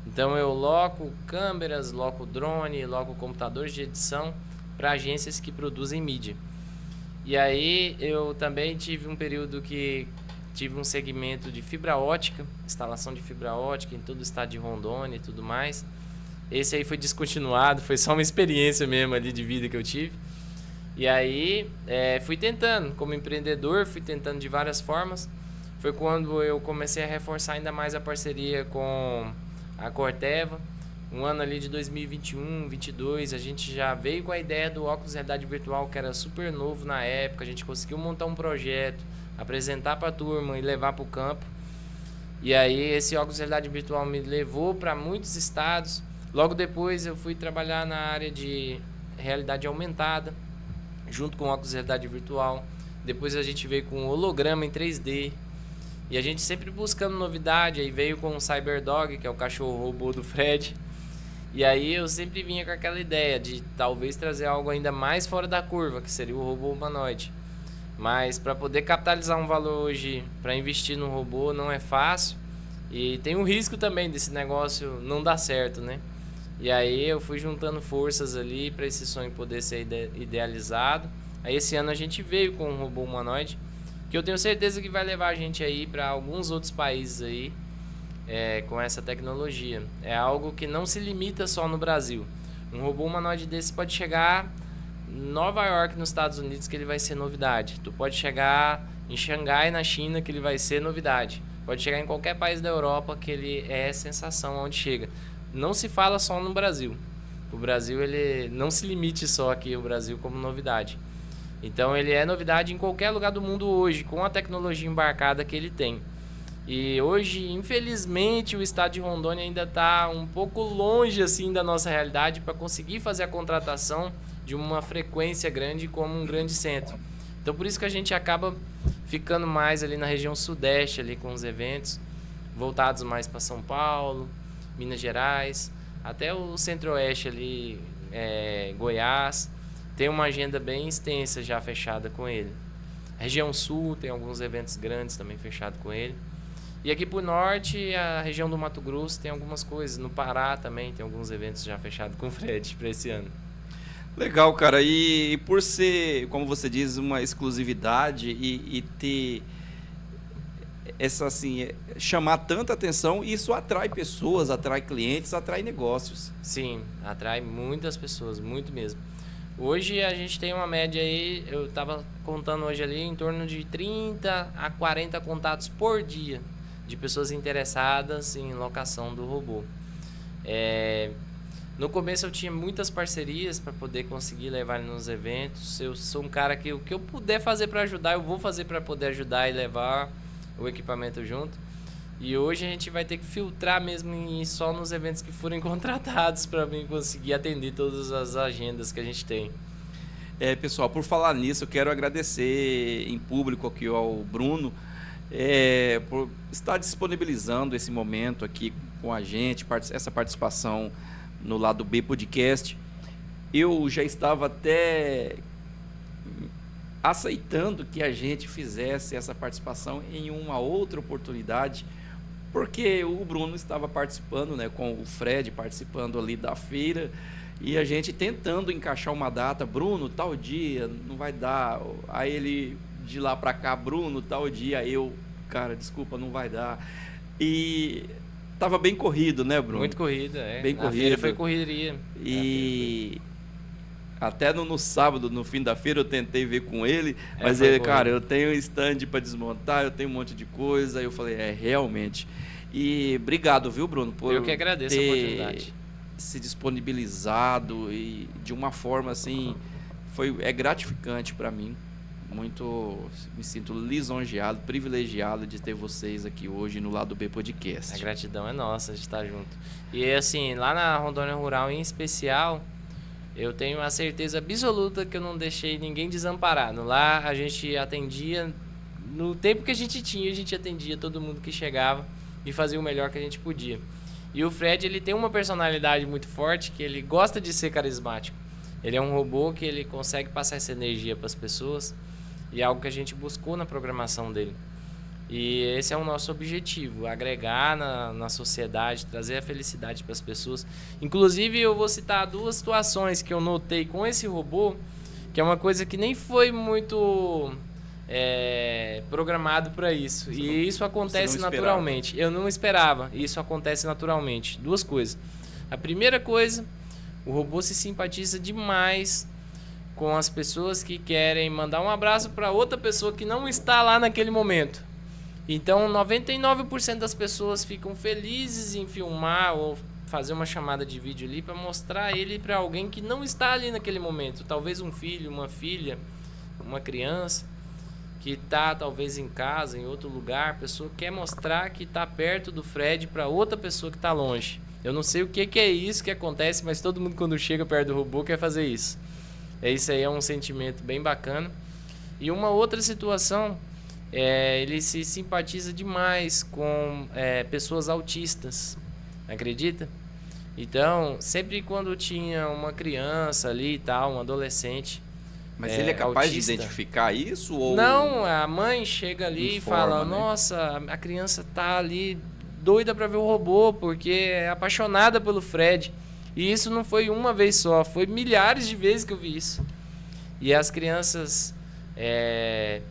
Então eu loco câmeras, loco drone, loco computadores de edição para agências que produzem mídia. E aí eu também tive um período que tive um segmento de fibra ótica, instalação de fibra ótica em todo o estado de Rondônia e tudo mais. Esse aí foi descontinuado, foi só uma experiência mesmo ali de vida que eu tive. E aí fui tentando, como empreendedor, fui tentando de várias formas. Foi quando eu comecei a reforçar ainda mais a parceria com a Corteva. Um ano ali de 2021, 2022, a gente já veio com a ideia do óculos de realidade virtual, que era super novo na época. A gente conseguiu montar um projeto, apresentar para a turma e levar para o campo. E aí esse óculos de realidade virtual me levou para muitos estados. Logo depois eu fui trabalhar na área de realidade aumentada, junto com o óculos de realidade virtual. Depois a gente veio com holograma em 3D. E a gente sempre buscando novidade. Aí veio com o Cyberdog, que é o cachorro robô do Fred. E aí eu sempre vinha com aquela ideia de talvez trazer algo ainda mais fora da curva, que seria o robô humanoide. Mas para poder capitalizar um valor hoje, para investir no robô, não é fácil. E tem um risco também desse negócio não dar certo, né? E aí eu fui juntando forças ali para esse sonho poder ser idealizado. Aí esse ano a gente veio com um robô humanoide, que eu tenho certeza que vai levar a gente aí para alguns outros países aí com essa tecnologia. É algo que não se limita só no Brasil. Um robô humanoide desse pode chegar Nova York, nos Estados Unidos, que ele vai ser novidade. Tu pode chegar em Xangai, na China, que ele vai ser novidade. Pode chegar em qualquer país da Europa, que ele é sensação onde chega. Não se fala só no Brasil. O Brasil, ele não se limite só aqui, o Brasil, como novidade. Então, ele é novidade em qualquer lugar do mundo hoje, com a tecnologia embarcada que ele tem. E hoje, infelizmente, o estado de Rondônia ainda está um pouco longe assim da nossa realidade para conseguir fazer a contratação de uma frequência grande como um grande centro. Então, por isso que a gente acaba ficando mais ali na região sudeste, ali com os eventos voltados mais para São Paulo, Minas Gerais, até o centro-oeste ali, Goiás. Tem uma agenda bem extensa já fechada com ele. A região sul tem alguns eventos grandes também fechados com ele. E aqui pro norte, a região do Mato Grosso tem algumas coisas. No Pará também tem alguns eventos já fechados com o Fred para esse ano. Legal, cara. E por ser, como você diz, uma exclusividade e ter essa, assim, chamar tanta atenção, isso atrai pessoas, atrai clientes, atrai negócios. Sim, atrai muitas pessoas, muito mesmo. Hoje a gente tem uma média aí, eu estava contando hoje ali, em torno de 30 a 40 contatos por dia de pessoas interessadas em locação do robô. No começo eu tinha muitas parcerias para poder conseguir levar ele nos eventos. Eu sou um cara que o que eu puder fazer para ajudar, eu vou fazer para poder ajudar e levar o equipamento junto. E hoje a gente vai ter que filtrar mesmo só nos eventos que forem contratados para mim conseguir atender todas as agendas que a gente tem. Pessoal, por falar nisso, eu quero agradecer em público aqui ao Bruno por estar disponibilizando esse momento aqui com a gente, essa participação no Lado B Podcast. Eu já estava até aceitando que a gente fizesse essa participação em uma outra oportunidade, porque o Bruno estava participando, né, com o Fred participando ali da feira, e a gente tentando encaixar uma data. Bruno, tal dia, não vai dar. Aí ele, de lá para cá, Bruno, tal dia, cara, desculpa, não vai dar. E tava bem corrido, né, Bruno? Muito corrido, Bem corrido. A feira foi correria. E até no sábado, no fim da feira, eu tentei ver com ele, mas ele, cara, eu tenho stand para desmontar, eu tenho um monte de coisa. Aí eu falei, realmente. E obrigado, viu, Bruno, por eu que agradeço a oportunidade. Se disponibilizado e de uma forma assim, é gratificante para mim. Me sinto lisonjeado, privilegiado de ter vocês aqui hoje no Lado B Podcast. A gratidão é nossa de estar junto. E assim, lá na Rondônia Rural em especial, eu tenho a certeza absoluta que eu não deixei ninguém desamparado. Lá a gente atendia, no tempo que a gente tinha, a gente atendia todo mundo que chegava e fazia o melhor que a gente podia. E o Fred, ele tem uma personalidade muito forte, que ele gosta de ser carismático. Ele é um robô que ele consegue passar essa energia para as pessoas, e é algo que a gente buscou na programação dele. E esse é o nosso objetivo, agregar na sociedade, trazer a felicidade para as pessoas. Inclusive, eu vou citar 2 situações que eu notei com esse robô, que é uma coisa que nem foi muito programado para isso. E isso acontece naturalmente. Eu não esperava. Isso acontece naturalmente. 2 coisas. A primeira coisa, o robô se simpatiza demais com as pessoas que querem mandar um abraço para outra pessoa que não está lá naquele momento. Então, 99% das pessoas ficam felizes em filmar ou fazer uma chamada de vídeo ali para mostrar ele para alguém que não está ali naquele momento. Talvez um filho, uma filha, uma criança que está talvez em casa, em outro lugar. A pessoa quer mostrar que está perto do Fred para outra pessoa que está longe. Eu não sei o que é isso que acontece, mas todo mundo quando chega perto do robô quer fazer isso. Isso aí é um sentimento bem bacana. E uma outra situação, ele se simpatiza demais com pessoas autistas, acredita? Então, sempre quando tinha uma criança ali e tal, um adolescente... Mas ele é capaz autista, de identificar isso? Ou não, a mãe chega ali e fala, nossa, a criança tá ali doida para ver o robô, porque é apaixonada pelo Fred. E isso não foi uma vez só, foi milhares de vezes que eu vi isso. E as crianças,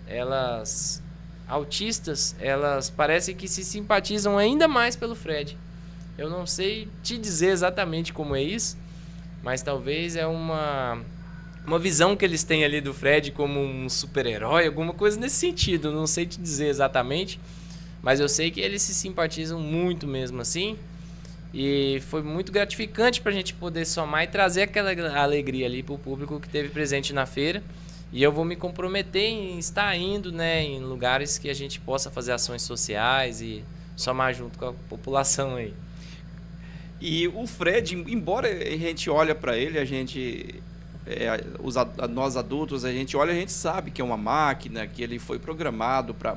elas autistas, elas parecem que se simpatizam ainda mais pelo Fred. Eu não sei te dizer exatamente como é isso, mas talvez é uma uma visão que eles têm ali do Fred como um super-herói, alguma coisa nesse sentido. Não sei te dizer exatamente, mas eu sei que eles se simpatizam muito mesmo assim. E foi muito gratificante pra gente poder somar e trazer aquela alegria ali pro público que teve presente na feira. E eu vou me comprometer em estar indo, né, em lugares que a gente possa fazer ações sociais e somar junto com a população aí. E o Fred, embora a gente olha para ele, a gente, nós adultos, a gente olha, a gente sabe que é uma máquina, que ele foi programado para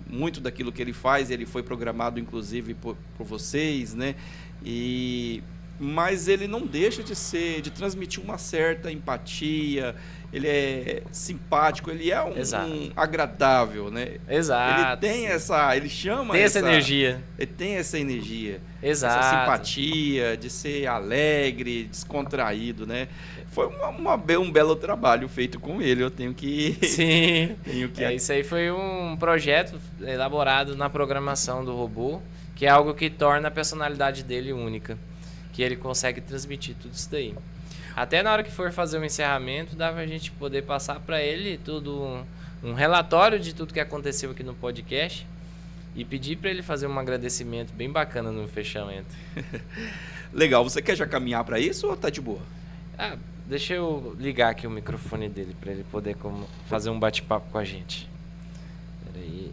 muito daquilo que ele faz, ele foi programado inclusive por vocês, né? Mas ele não deixa de transmitir uma certa empatia, ele é simpático, ele é um agradável, né? Exato. Ele tem ele chama tem essa energia. Ele tem essa energia. Exato. Essa simpatia de ser alegre, descontraído, né? Foi um belo trabalho feito com ele, eu tenho que... Sim, isso aí foi um projeto elaborado na programação do robô, que é algo que torna a personalidade dele única, que ele consegue transmitir tudo isso daí. Até na hora que for fazer o encerramento, dá pra gente poder passar para ele tudo, um relatório de tudo que aconteceu aqui no podcast e pedir para ele fazer um agradecimento bem bacana no fechamento. Legal, você quer já caminhar para isso ou tá de boa? Deixa eu ligar aqui o microfone dele para ele poder fazer um bate-papo com a gente. Peraí.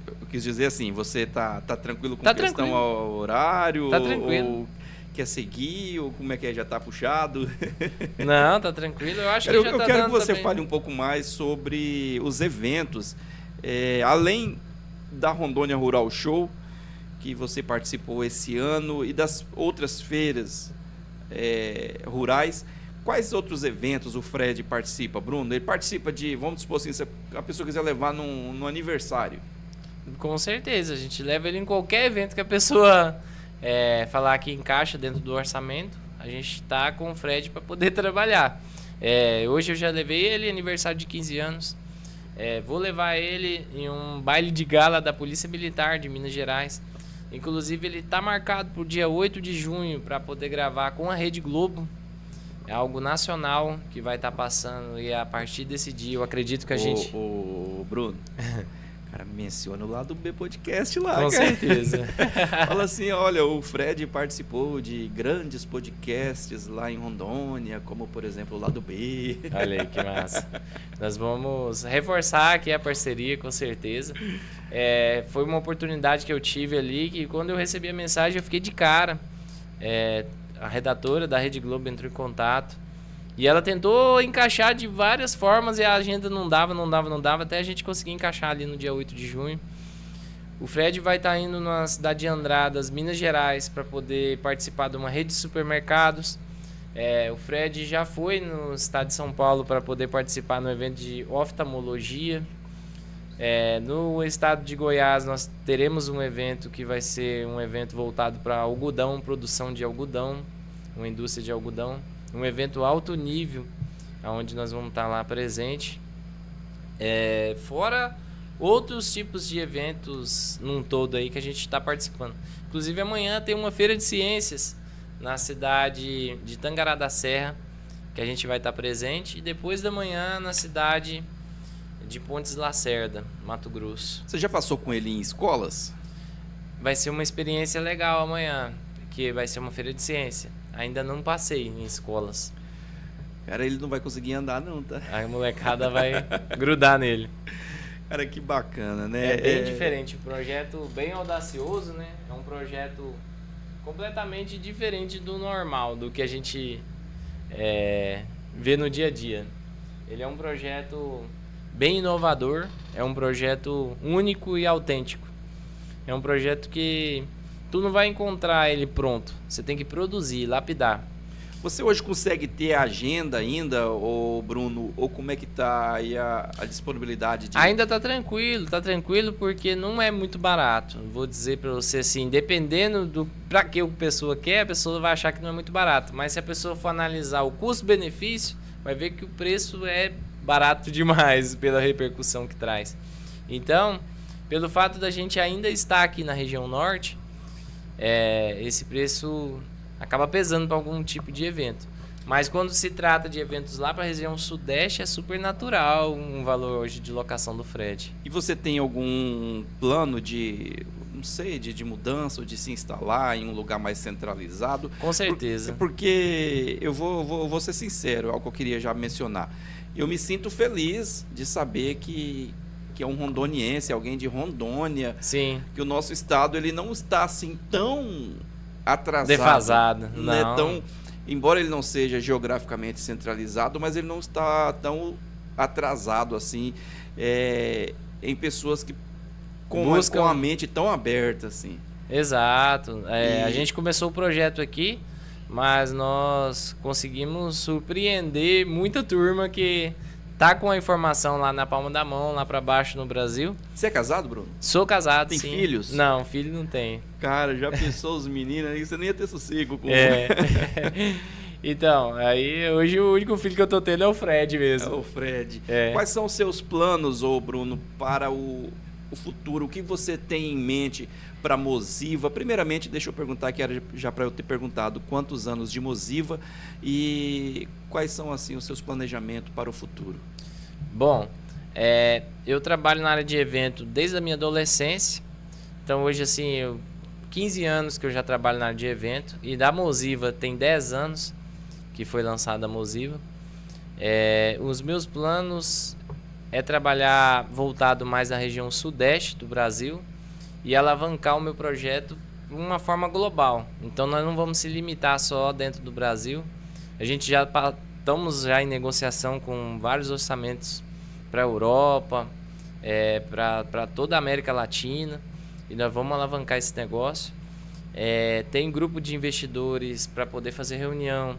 Eu quis dizer assim, você tá tranquilo com questão ao horário? Tá tranquilo. Ou quer seguir, ou como é que é? Já tá puxado? Não, tá tranquilo. Eu acho que já tá dando. Eu quero que você também. fale um pouco mais sobre os eventos. Além da Rondônia Rural Show, que você participou esse ano, e das outras feiras rurais, quais outros eventos o Fred participa, Bruno? Ele participa de, vamos supor assim, se a pessoa quiser levar no aniversário. Com certeza, a gente leva ele em qualquer evento que a pessoa falar que encaixa dentro do orçamento. A gente tá com o Fred para poder trabalhar. Hoje eu já levei ele em aniversário de 15 anos. Vou levar ele em um baile de gala da Polícia Militar de Minas Gerais. Inclusive ele tá marcado para o dia 8 de junho para poder gravar com a Rede Globo. É algo nacional que vai estar passando, e a partir desse dia eu acredito que a gente... Bruno, cara, menciona o Lado B Podcast lá, com cara. certeza. Fala assim, olha, o Fred participou de grandes podcasts lá em Rondônia, como, por exemplo, o Lado B. Olha aí, que massa. Nós vamos reforçar aqui a parceria, com certeza. Foi uma oportunidade que eu tive ali, que quando eu recebi a mensagem eu fiquei de cara. A redatora da Rede Globo entrou em contato e ela tentou encaixar de várias formas e a agenda não dava, até a gente conseguir encaixar ali no dia 8 de junho. O Fred vai estar indo na cidade de Andradas, Minas Gerais, para poder participar de uma rede de supermercados. O Fred já foi no estado de São Paulo para poder participar no evento de oftalmologia. No estado de Goiás nós teremos um evento que vai ser um evento voltado para algodão, produção de algodão, uma indústria de algodão, um evento alto nível, onde nós vamos estar lá presente. Fora outros tipos de eventos num todo aí que a gente está participando. Inclusive amanhã tem uma feira de ciências na cidade de Tangará da Serra, que a gente vai estar presente, e depois da manhã na cidade de Pontes Lacerda, Mato Grosso. Você já passou com ele em escolas? Vai ser uma experiência legal amanhã, que vai ser uma feira de ciência. Ainda não passei em escolas. Cara, ele não vai conseguir andar não, tá? A molecada vai grudar nele. Cara, que bacana, né? É bem diferente, um projeto bem audacioso, né? É um projeto completamente diferente do normal, do que a gente vê no dia a dia. Ele é um projeto bem inovador, é um projeto único e autêntico. É um projeto que tu não vai encontrar ele pronto, você tem que produzir, lapidar. Você hoje consegue ter a agenda ainda, ou Bruno, ou como é que tá aí a disponibilidade de... Ainda tá tranquilo porque não é muito barato. Vou dizer para você assim, dependendo do para que a pessoa quer, a pessoa vai achar que não é muito barato, mas se a pessoa for analisar o custo-benefício, vai ver que o preço é barato demais pela repercussão que traz. Então, pelo fato da gente ainda estar aqui na região norte, esse preço acaba pesando para algum tipo de evento. Mas quando se trata de eventos lá para a região sudeste, é super natural um valor hoje de locação do Fred. E você tem algum plano de, não sei, de mudança ou de se instalar em um lugar mais centralizado? Com certeza. Porque eu vou ser sincero, algo que eu queria já mencionar. Eu me sinto feliz de saber que é um rondoniense, alguém de Rondônia. Sim. Que o nosso estado ele não está assim tão atrasado. Defasado. Né? Não. Tão, embora ele não seja geograficamente centralizado, mas ele não está tão atrasado assim em pessoas que com a mente tão aberta assim. Exato. A gente começou o projeto aqui, mas nós conseguimos surpreender muita turma que tá com a informação lá na palma da mão, lá pra baixo no Brasil. Você é casado, Bruno? Sou casado, tem sim. Tem filhos? Não, filho não tem. Cara, já pensou os meninos aí, você nem ia ter sossego com Então, aí hoje o único filho que eu tô tendo é o Fred mesmo. É o Fred. Quais são os seus planos, Bruno, para o futuro? O que você tem em mente para Mosiva? Primeiramente, deixa eu perguntar, que era já para eu ter perguntado, quantos anos de Mosiva e quais são assim os seus planejamentos para o futuro? Bom, eu trabalho na área de evento desde a minha adolescência. Então hoje assim, 15 anos que eu já trabalho na área de evento, e da Mosiva tem 10 anos que foi lançada a Mosiva. Os meus planos é trabalhar voltado mais na região sudeste do Brasil e alavancar o meu projeto de uma forma global. Então nós não vamos se limitar só dentro do Brasil. A gente estamos já em negociação com vários orçamentos para a Europa, para toda a América Latina, e nós vamos alavancar esse negócio. Tem grupo de investidores para poder fazer reunião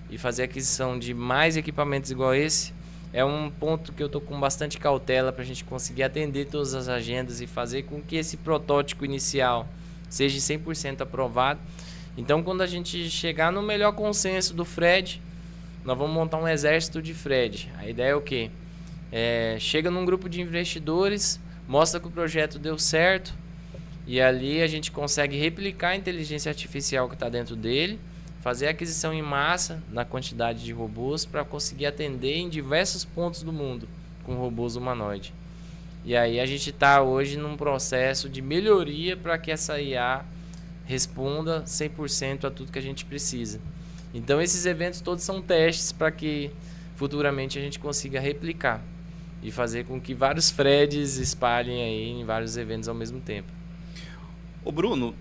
e fazer aquisição de mais equipamentos igual esse. É um ponto que eu estou com bastante cautela para a gente conseguir atender todas as agendas e fazer com que esse protótipo inicial seja 100% aprovado. Então, quando a gente chegar no melhor consenso do Fred, nós vamos montar um exército de Fred. A ideia é o quê? Chega num grupo de investidores, mostra que o projeto deu certo, e ali a gente consegue replicar a inteligência artificial que está dentro dele, fazer a aquisição em massa na quantidade de robôs para conseguir atender em diversos pontos do mundo com robôs humanoides. E aí a gente está hoje num processo de melhoria para que essa IA responda 100% a tudo que a gente precisa. Então esses eventos todos são testes para que futuramente a gente consiga replicar e fazer com que vários Freds espalhem aí em vários eventos ao mesmo tempo. Ô Bruno,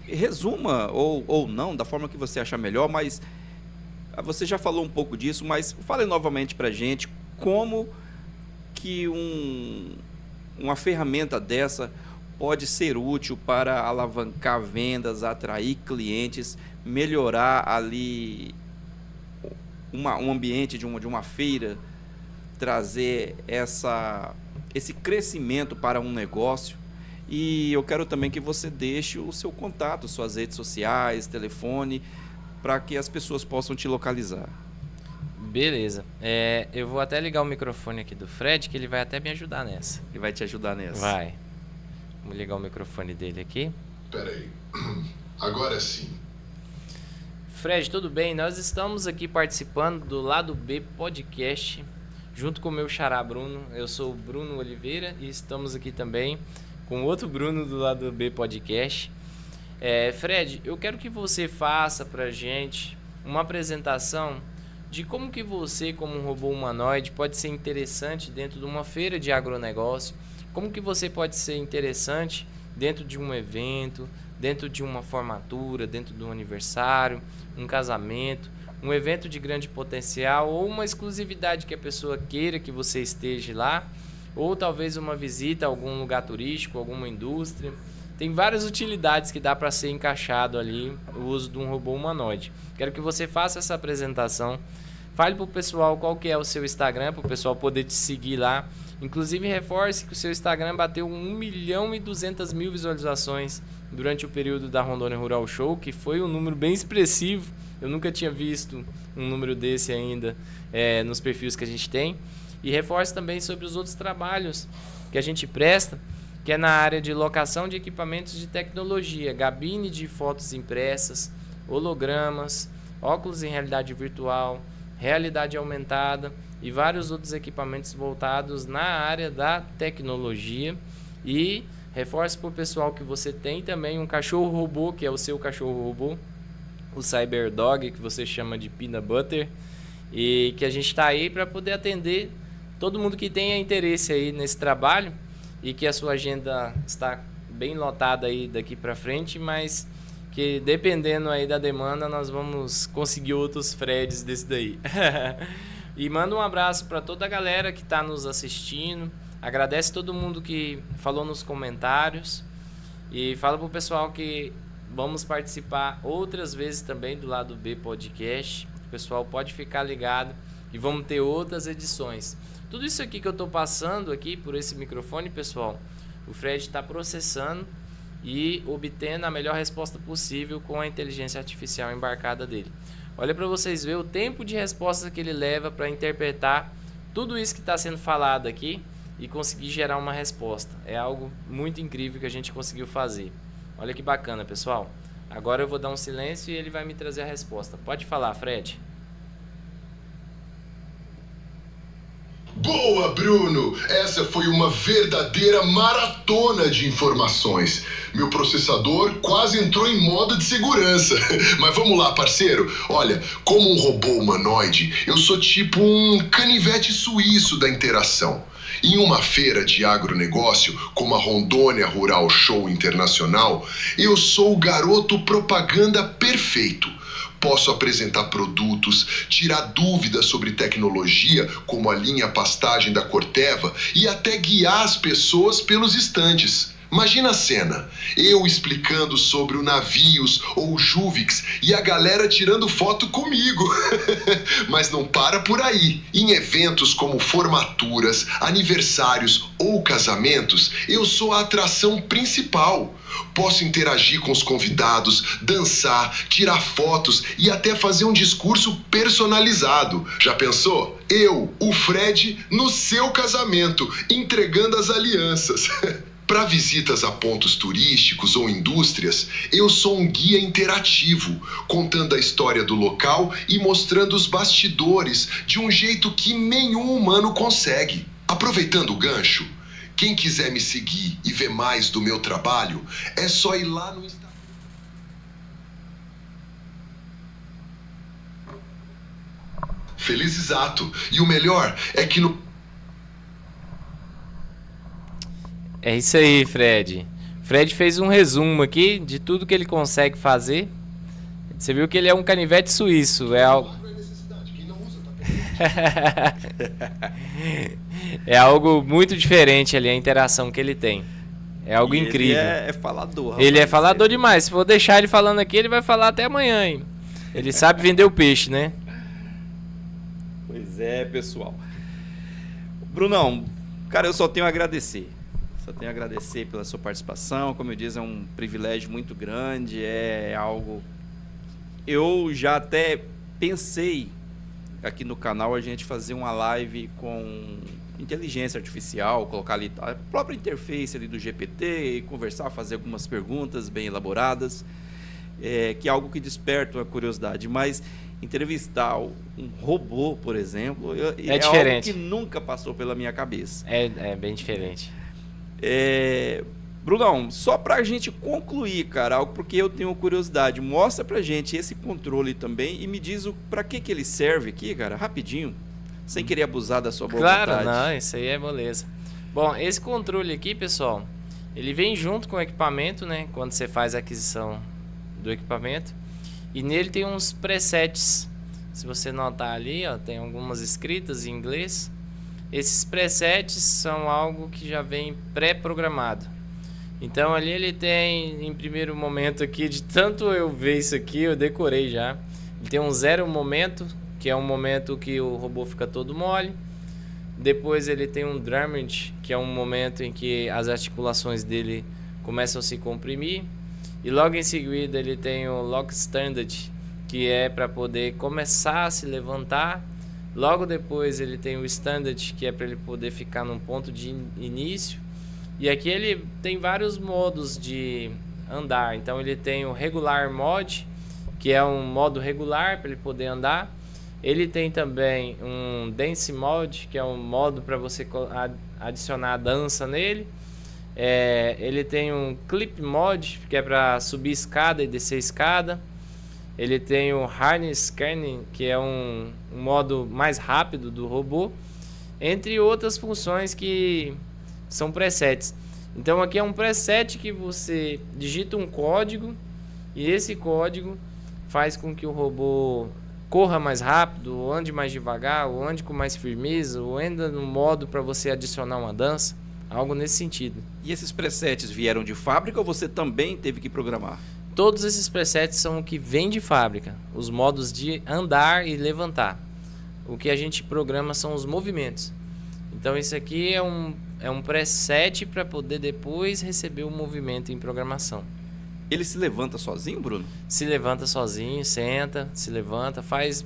resuma ou não, da forma que você achar melhor, mas você já falou um pouco disso, mas fale novamente pra gente como que uma ferramenta dessa pode ser útil para alavancar vendas, atrair clientes, melhorar ali um ambiente de uma feira, trazer esse crescimento para um negócio. E eu quero também que você deixe o seu contato, suas redes sociais, telefone, para que as pessoas possam te localizar. Beleza. Eu vou até ligar o microfone aqui do Fred, que ele vai até me ajudar nessa. Ele vai te ajudar nessa. Vai. Vamos ligar o microfone dele aqui. Peraí. Agora sim. Fred, tudo bem? Nós estamos aqui participando do Lado B Podcast, junto com o meu xará Bruno. Eu sou o Bruno Oliveira e estamos aqui também com outro Bruno do Lado B Podcast. Fred, eu quero que você faça pra gente uma apresentação de como que você, como um robô humanoide, pode ser interessante dentro de uma feira de agronegócio, como que você pode ser interessante dentro de um evento, dentro de uma formatura, dentro de um aniversário, um casamento, um evento de grande potencial ou uma exclusividade que a pessoa queira que você esteja lá, ou talvez uma visita a algum lugar turístico, alguma indústria. Tem várias utilidades que dá para ser encaixado ali o uso de um robô humanoide. Quero que você faça essa apresentação. Fale para o pessoal qual que é o seu Instagram, para o pessoal poder te seguir lá. Inclusive, reforce que o seu Instagram bateu 1.200.000 visualizações durante o período da Rondônia Rural Show, que foi um número bem expressivo. Eu nunca tinha visto um número desse ainda nos perfis que a gente tem. E reforce também sobre os outros trabalhos que a gente presta, que é na área de locação de equipamentos de tecnologia, gabine de fotos impressas, hologramas, óculos em realidade virtual, realidade aumentada e vários outros equipamentos voltados na área da tecnologia. E reforço para o pessoal que você tem também um cachorro robô, que é o seu cachorro robô, o Cyberdog, que você chama de Peanut Butter, e que a gente está aí para poder atender todo mundo que tenha interesse aí nesse trabalho, e que a sua agenda está bem lotada aí daqui para frente, mas que dependendo aí da demanda nós vamos conseguir outros Freds desse daí. E manda um abraço para toda a galera que está nos assistindo. Agradece todo mundo que falou nos comentários. E fala pro pessoal que vamos participar outras vezes também do Lado B Podcast. O pessoal pode ficar ligado e vamos ter outras edições. Tudo isso aqui que eu estou passando aqui por esse microfone, pessoal, o Fred está processando e obtendo a melhor resposta possível com a inteligência artificial embarcada dele. Olha para vocês verem o tempo de resposta que ele leva para interpretar tudo isso que está sendo falado aqui e conseguir gerar uma resposta. É algo muito incrível que a gente conseguiu fazer. Olha que bacana, pessoal. Agora eu vou dar um silêncio e ele vai me trazer a resposta. Pode falar, Fred. Boa, Bruno! Essa foi uma verdadeira maratona de informações. Meu processador quase entrou em modo de segurança. Mas vamos lá, parceiro. Olha, como um robô humanoide, eu sou tipo um canivete suíço da interação. Em uma feira de agronegócio, como a Rondônia Rural Show Internacional, eu sou o garoto propaganda perfeito. Posso apresentar produtos, tirar dúvidas sobre tecnologia, como a linha pastagem da Corteva, e até guiar as pessoas pelos estandes. Imagina a cena, eu explicando sobre o Navios ou o Juvix e a galera tirando foto comigo. Mas não para por aí. Em eventos como formaturas, aniversários ou casamentos, eu sou a atração principal. Posso interagir com os convidados, dançar, tirar fotos e até fazer um discurso personalizado. Já pensou? Eu, o Fred, no seu casamento, entregando as alianças. Para visitas a pontos turísticos ou indústrias, eu sou um guia interativo, contando a história do local e mostrando os bastidores de um jeito que nenhum humano consegue. Aproveitando o gancho, quem quiser me seguir e ver mais do meu trabalho, é só ir lá no Instagram. Feliz exato. E o melhor é que no... É isso aí, Fred. Fred fez um resumo aqui de tudo que ele consegue fazer. Você viu que ele é um canivete suíço. É algo... é algo muito diferente ali, a interação que ele tem. É algo incrível. Ele é falador. Rapaz. Ele é falador demais. Se for deixar ele falando aqui, ele vai falar até amanhã, hein? Ele sabe vender o peixe, né? Pois é, pessoal. Brunão, cara, eu só tenho a agradecer. Só tenho a agradecer pela sua participação. Como eu disse, é um privilégio muito grande. É algo... Eu já até pensei aqui no canal a gente fazer uma live com inteligência artificial, colocar ali a própria interface ali do GPT e conversar, fazer algumas perguntas bem elaboradas, que é algo que desperta a curiosidade. Mas entrevistar um robô, por exemplo, é diferente. Algo que nunca passou pela minha cabeça. É bem diferente. Brunão, só pra gente concluir, cara, algo porque eu tenho curiosidade, mostra pra gente esse controle também e me diz pra que ele serve aqui, cara, rapidinho, sem querer abusar da sua boa vontade. Claro, não, isso aí é moleza. Bom, esse controle aqui, pessoal, ele vem junto com o equipamento, né, quando você faz a aquisição do equipamento, e nele tem uns presets. Se você notar ali, ó, tem algumas escritas em inglês. Esses presets são algo que já vem pré-programado. Então ali ele tem, em primeiro momento aqui, de tanto eu ver isso aqui, eu decorei já. Ele tem um 0 momento, que é um momento que o robô fica todo mole. Depois ele tem um Drummond, que é um momento em que as articulações dele começam a se comprimir. E logo em seguida ele tem o Lock Standard, que é para poder começar a se levantar. Logo depois ele tem o Standard, que é para ele poder ficar num ponto de início. E aqui ele tem vários modos de andar. Então ele tem o Regular Mode, que é um modo regular para ele poder andar. Ele tem também um Dance Mode, que é um modo para você adicionar a dança nele. Ele tem um Clip Mode, que é para subir escada e descer escada. Ele tem o Harness Scanning, que é um modo mais rápido do robô, entre outras funções que são presets. Então aqui é um preset que você digita um código e esse código faz com que o robô corra mais rápido, ou ande mais devagar, ou ande com mais firmeza, ou anda no modo para você adicionar uma dança, algo nesse sentido. E esses presets vieram de fábrica ou você também teve que programar? Todos esses presets são o que vem de fábrica, os modos de andar e levantar. O que a gente programa são os movimentos. Então isso aqui é um preset para poder depois receber o movimento em programação. Ele se levanta sozinho, Bruno? Se levanta sozinho, senta, se levanta, faz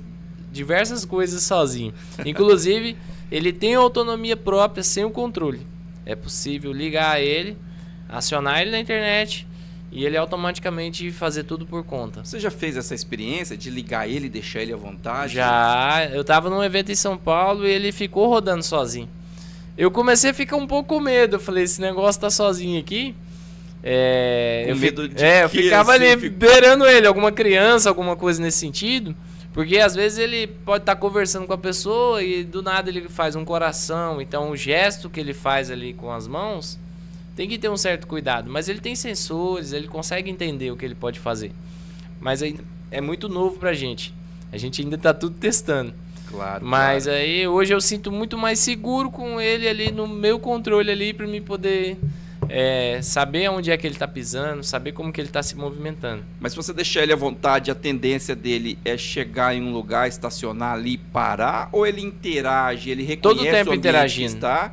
diversas coisas sozinho. Inclusive, ele tem autonomia própria sem o controle. É possível ligar ele, acionar ele na internet e ele automaticamente fazer tudo por conta. Você já fez essa experiência de ligar ele e deixar ele à vontade? Já, eu estava num evento em São Paulo e ele ficou rodando sozinho. Eu comecei a ficar um pouco com medo, eu falei, esse negócio tá sozinho aqui. Eu ficava ali beirando ele, alguma criança, alguma coisa nesse sentido, porque às vezes ele pode estar conversando com a pessoa e do nada ele faz um coração, então o gesto que ele faz ali com as mãos tem que ter um certo cuidado, mas ele tem sensores, ele consegue entender o que ele pode fazer, mas aí é muito novo pra gente, a gente ainda tá tudo testando. Claro. Mas aí hoje eu sinto muito mais seguro com ele ali no meu controle ali para me poder saber onde é que ele está pisando, saber como que ele está se movimentando. Mas se você deixar ele à vontade, a tendência dele é chegar em um lugar, estacionar ali e parar? Ou ele interage, ele reconhece todo tempo o interagindo. Que está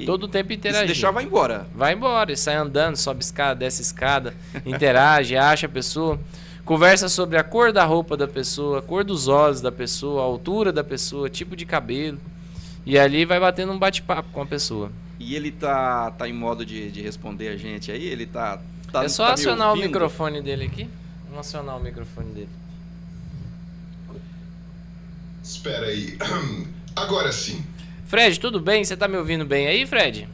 todo tempo interagindo. E se deixar, vai embora. Vai embora, ele sai andando, sobe escada, desce escada, interage, acha a pessoa, conversa sobre a cor da roupa da pessoa, a cor dos olhos da pessoa, a altura da pessoa, tipo de cabelo. E ali vai batendo um bate-papo com a pessoa. E ele tá em modo de responder a gente aí? Ele tá é só acionar o microfone dele aqui. Vamos acionar o microfone dele. Espera aí. Agora sim. Fred, tudo bem? Você tá me ouvindo bem aí, Fred?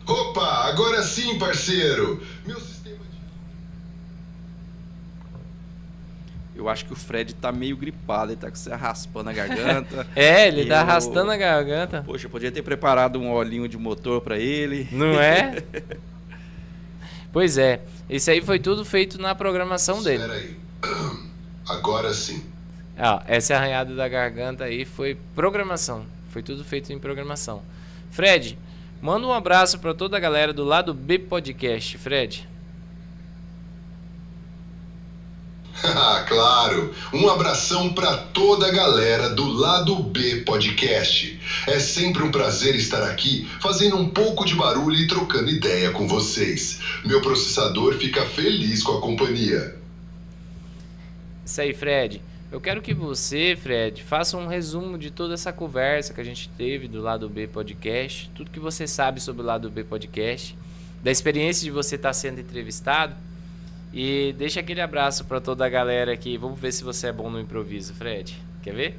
Opa, agora sim, parceiro. Meu sistema Eu acho que o Fred tá meio gripado, ele tá com você raspando a garganta. Ele tá arrastando a garganta. Poxa, eu podia ter preparado um olhinho de motor pra ele. Não é? Pois é, isso aí foi tudo feito na programação dele. Espera aí. Agora sim. Essa arranhada da garganta aí foi programação. Foi tudo feito em programação. Fred, manda um abraço pra toda a galera do Lado B Podcast, Fred. Claro, um abração para toda a galera do Lado B Podcast. É sempre um prazer estar aqui fazendo um pouco de barulho e trocando ideia com vocês. Meu processador fica feliz com a companhia. Isso aí, Fred. Eu quero que você, Fred, faça um resumo de toda essa conversa que a gente teve do Lado B Podcast, tudo que você sabe sobre o Lado B Podcast, da experiência de você estar sendo entrevistado. E deixa aquele abraço para toda a galera aqui. Vamos ver se você é bom no improviso, Fred. Quer ver?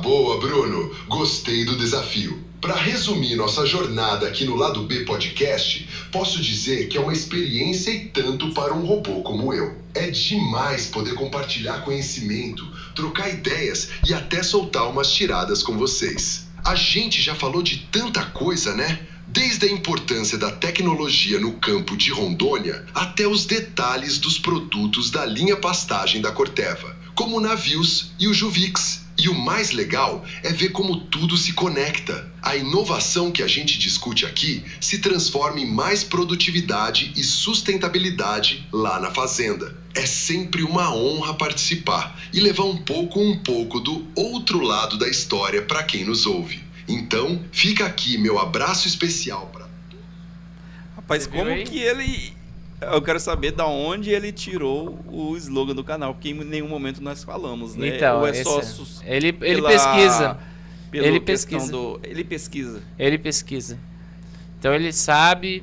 Boa, Bruno. Gostei do desafio. Para resumir nossa jornada aqui no Lado B Podcast, posso dizer que é uma experiência e tanto para um robô como eu. É demais poder compartilhar conhecimento, trocar ideias e até soltar umas tiradas com vocês. A gente já falou de tanta coisa, né? Desde a importância da tecnologia no campo de Rondônia até os detalhes dos produtos da linha pastagem da Corteva, como o Navios e o Juvix. E o mais legal é ver como tudo se conecta. A inovação que a gente discute aqui se transforma em mais produtividade e sustentabilidade lá na fazenda. É sempre uma honra participar e levar um pouco do outro lado da história para quem nos ouve. Então, fica aqui meu abraço especial para... Rapaz, como que ele... Eu quero saber da onde ele tirou o slogan do canal, porque em nenhum momento nós falamos, né? Então, ou é só ele pesquisa. Ele pesquisa. Ele pesquisa. Então ele sabe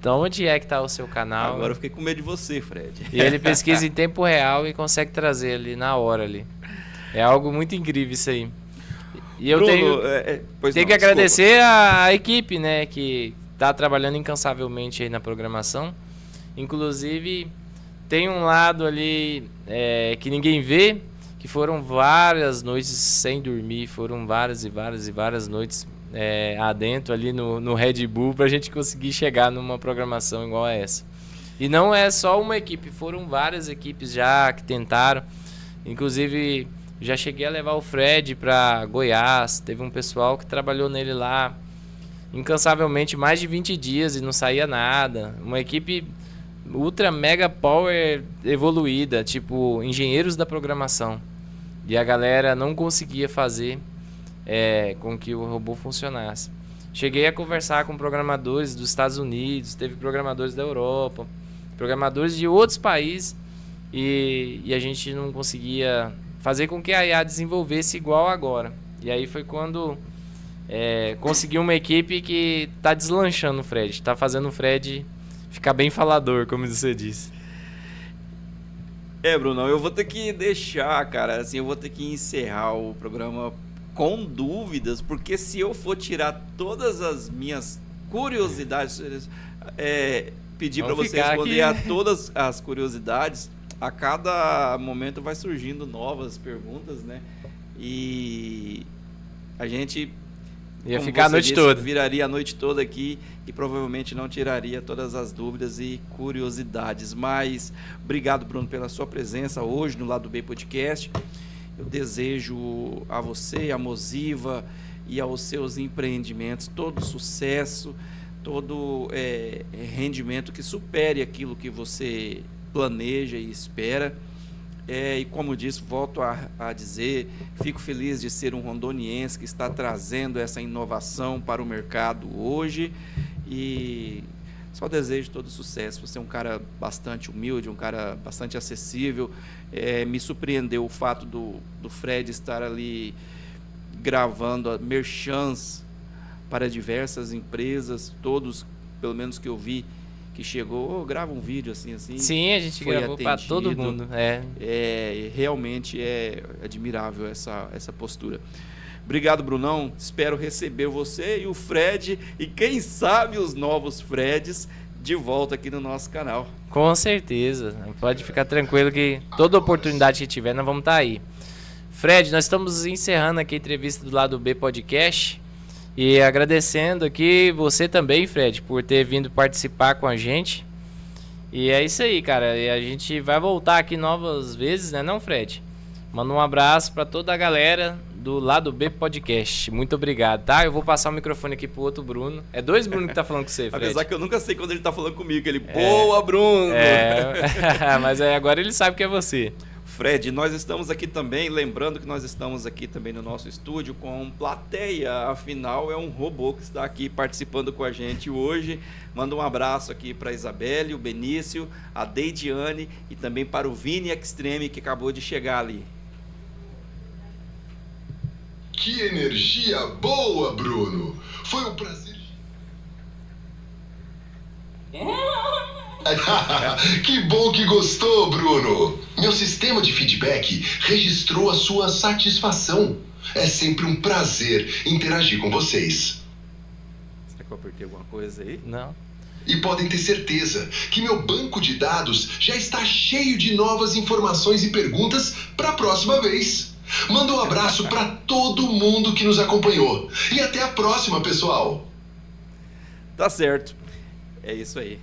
de onde é que está o seu canal. Agora eu fiquei com medo de você, Fred. E ele pesquisa em tempo real e consegue trazer ali na hora ali. É algo muito incrível isso aí. E eu Bruno, tenho que agradecer a equipe, né, que está trabalhando incansavelmente aí na programação. Inclusive, tem um lado ali que ninguém vê, que foram várias noites sem dormir, foram várias e várias noites adentro ali no Red Bull para a gente conseguir chegar numa programação igual a essa. E não é só uma equipe, foram várias equipes já que tentaram. Inclusive, já cheguei a levar o Fred para Goiás, teve um pessoal que trabalhou nele lá incansavelmente mais de 20 dias e não saía nada. Uma equipe ultra mega power evoluída, tipo engenheiros da programação. E a galera não conseguia fazer com que o robô funcionasse. Cheguei a conversar com programadores dos Estados Unidos, teve programadores da Europa, programadores de outros países e a gente não conseguia fazer com que a IA desenvolvesse igual agora. E aí foi quando consegui uma equipe que está deslanchando o Fred, está fazendo o Fred ficar bem falador, como você disse. Bruno, eu vou ter que deixar, cara, assim, eu vou ter que encerrar o programa com dúvidas, porque se eu for tirar todas as minhas curiosidades, pedir para você responder a todas as curiosidades, a cada momento vai surgindo novas perguntas, né? E a gente ia ficar a noite toda. Viraria a noite toda aqui e provavelmente não tiraria todas as dúvidas e curiosidades. Mas obrigado, Bruno, pela sua presença hoje no Lado B Podcast. Eu desejo a você, a Moziva e aos seus empreendimentos todo sucesso, todo rendimento que supere aquilo que você planeja e espera. E como disse, volto a dizer, fico feliz de ser um rondoniense que está trazendo essa inovação para o mercado hoje e só desejo todo sucesso. Você é um cara bastante humilde, um cara bastante acessível. Me surpreendeu o fato do Fred estar ali gravando merchans para diversas empresas, todos, pelo menos que eu vi, que chegou, grava um vídeo assim. Sim, a gente gravou para todo mundo. Realmente é admirável essa postura. Obrigado, Brunão. Espero receber você e o Fred e quem sabe os novos Freds de volta aqui no nosso canal. Com certeza. Pode ficar tranquilo que toda oportunidade que tiver, nós vamos estar aí. Fred, nós estamos encerrando aqui a entrevista do Lado B Podcast. E agradecendo aqui você também, Fred, por ter vindo participar com a gente. E é isso aí, cara. E a gente vai voltar aqui novas vezes, né, não, Fred? Manda um abraço para toda a galera do Lado B Podcast. Muito obrigado, tá? Eu vou passar o microfone aqui pro outro Bruno. É dois Bruno que tá falando com você, Fred. Apesar que eu nunca sei quando ele tá falando comigo. Ele, boa, Bruno! Mas agora ele sabe que é você. Fred, nós estamos aqui também, lembrando que nós estamos aqui também no nosso estúdio com plateia, afinal é um robô que está aqui participando com a gente hoje. Manda um abraço aqui para a Isabelle, o Benício, a Deidiane e também para o Vini Extreme que acabou de chegar ali. Que energia boa, Bruno! Foi um prazer. Que bom que gostou, Bruno! Meu sistema de feedback registrou a sua satisfação. É sempre um prazer interagir com vocês. Será que eu apertei alguma coisa aí? Não. E podem ter certeza que meu banco de dados já está cheio de novas informações e perguntas para a próxima vez. Manda um abraço para todo mundo que nos acompanhou. E até a próxima, pessoal! Tá certo. É isso aí.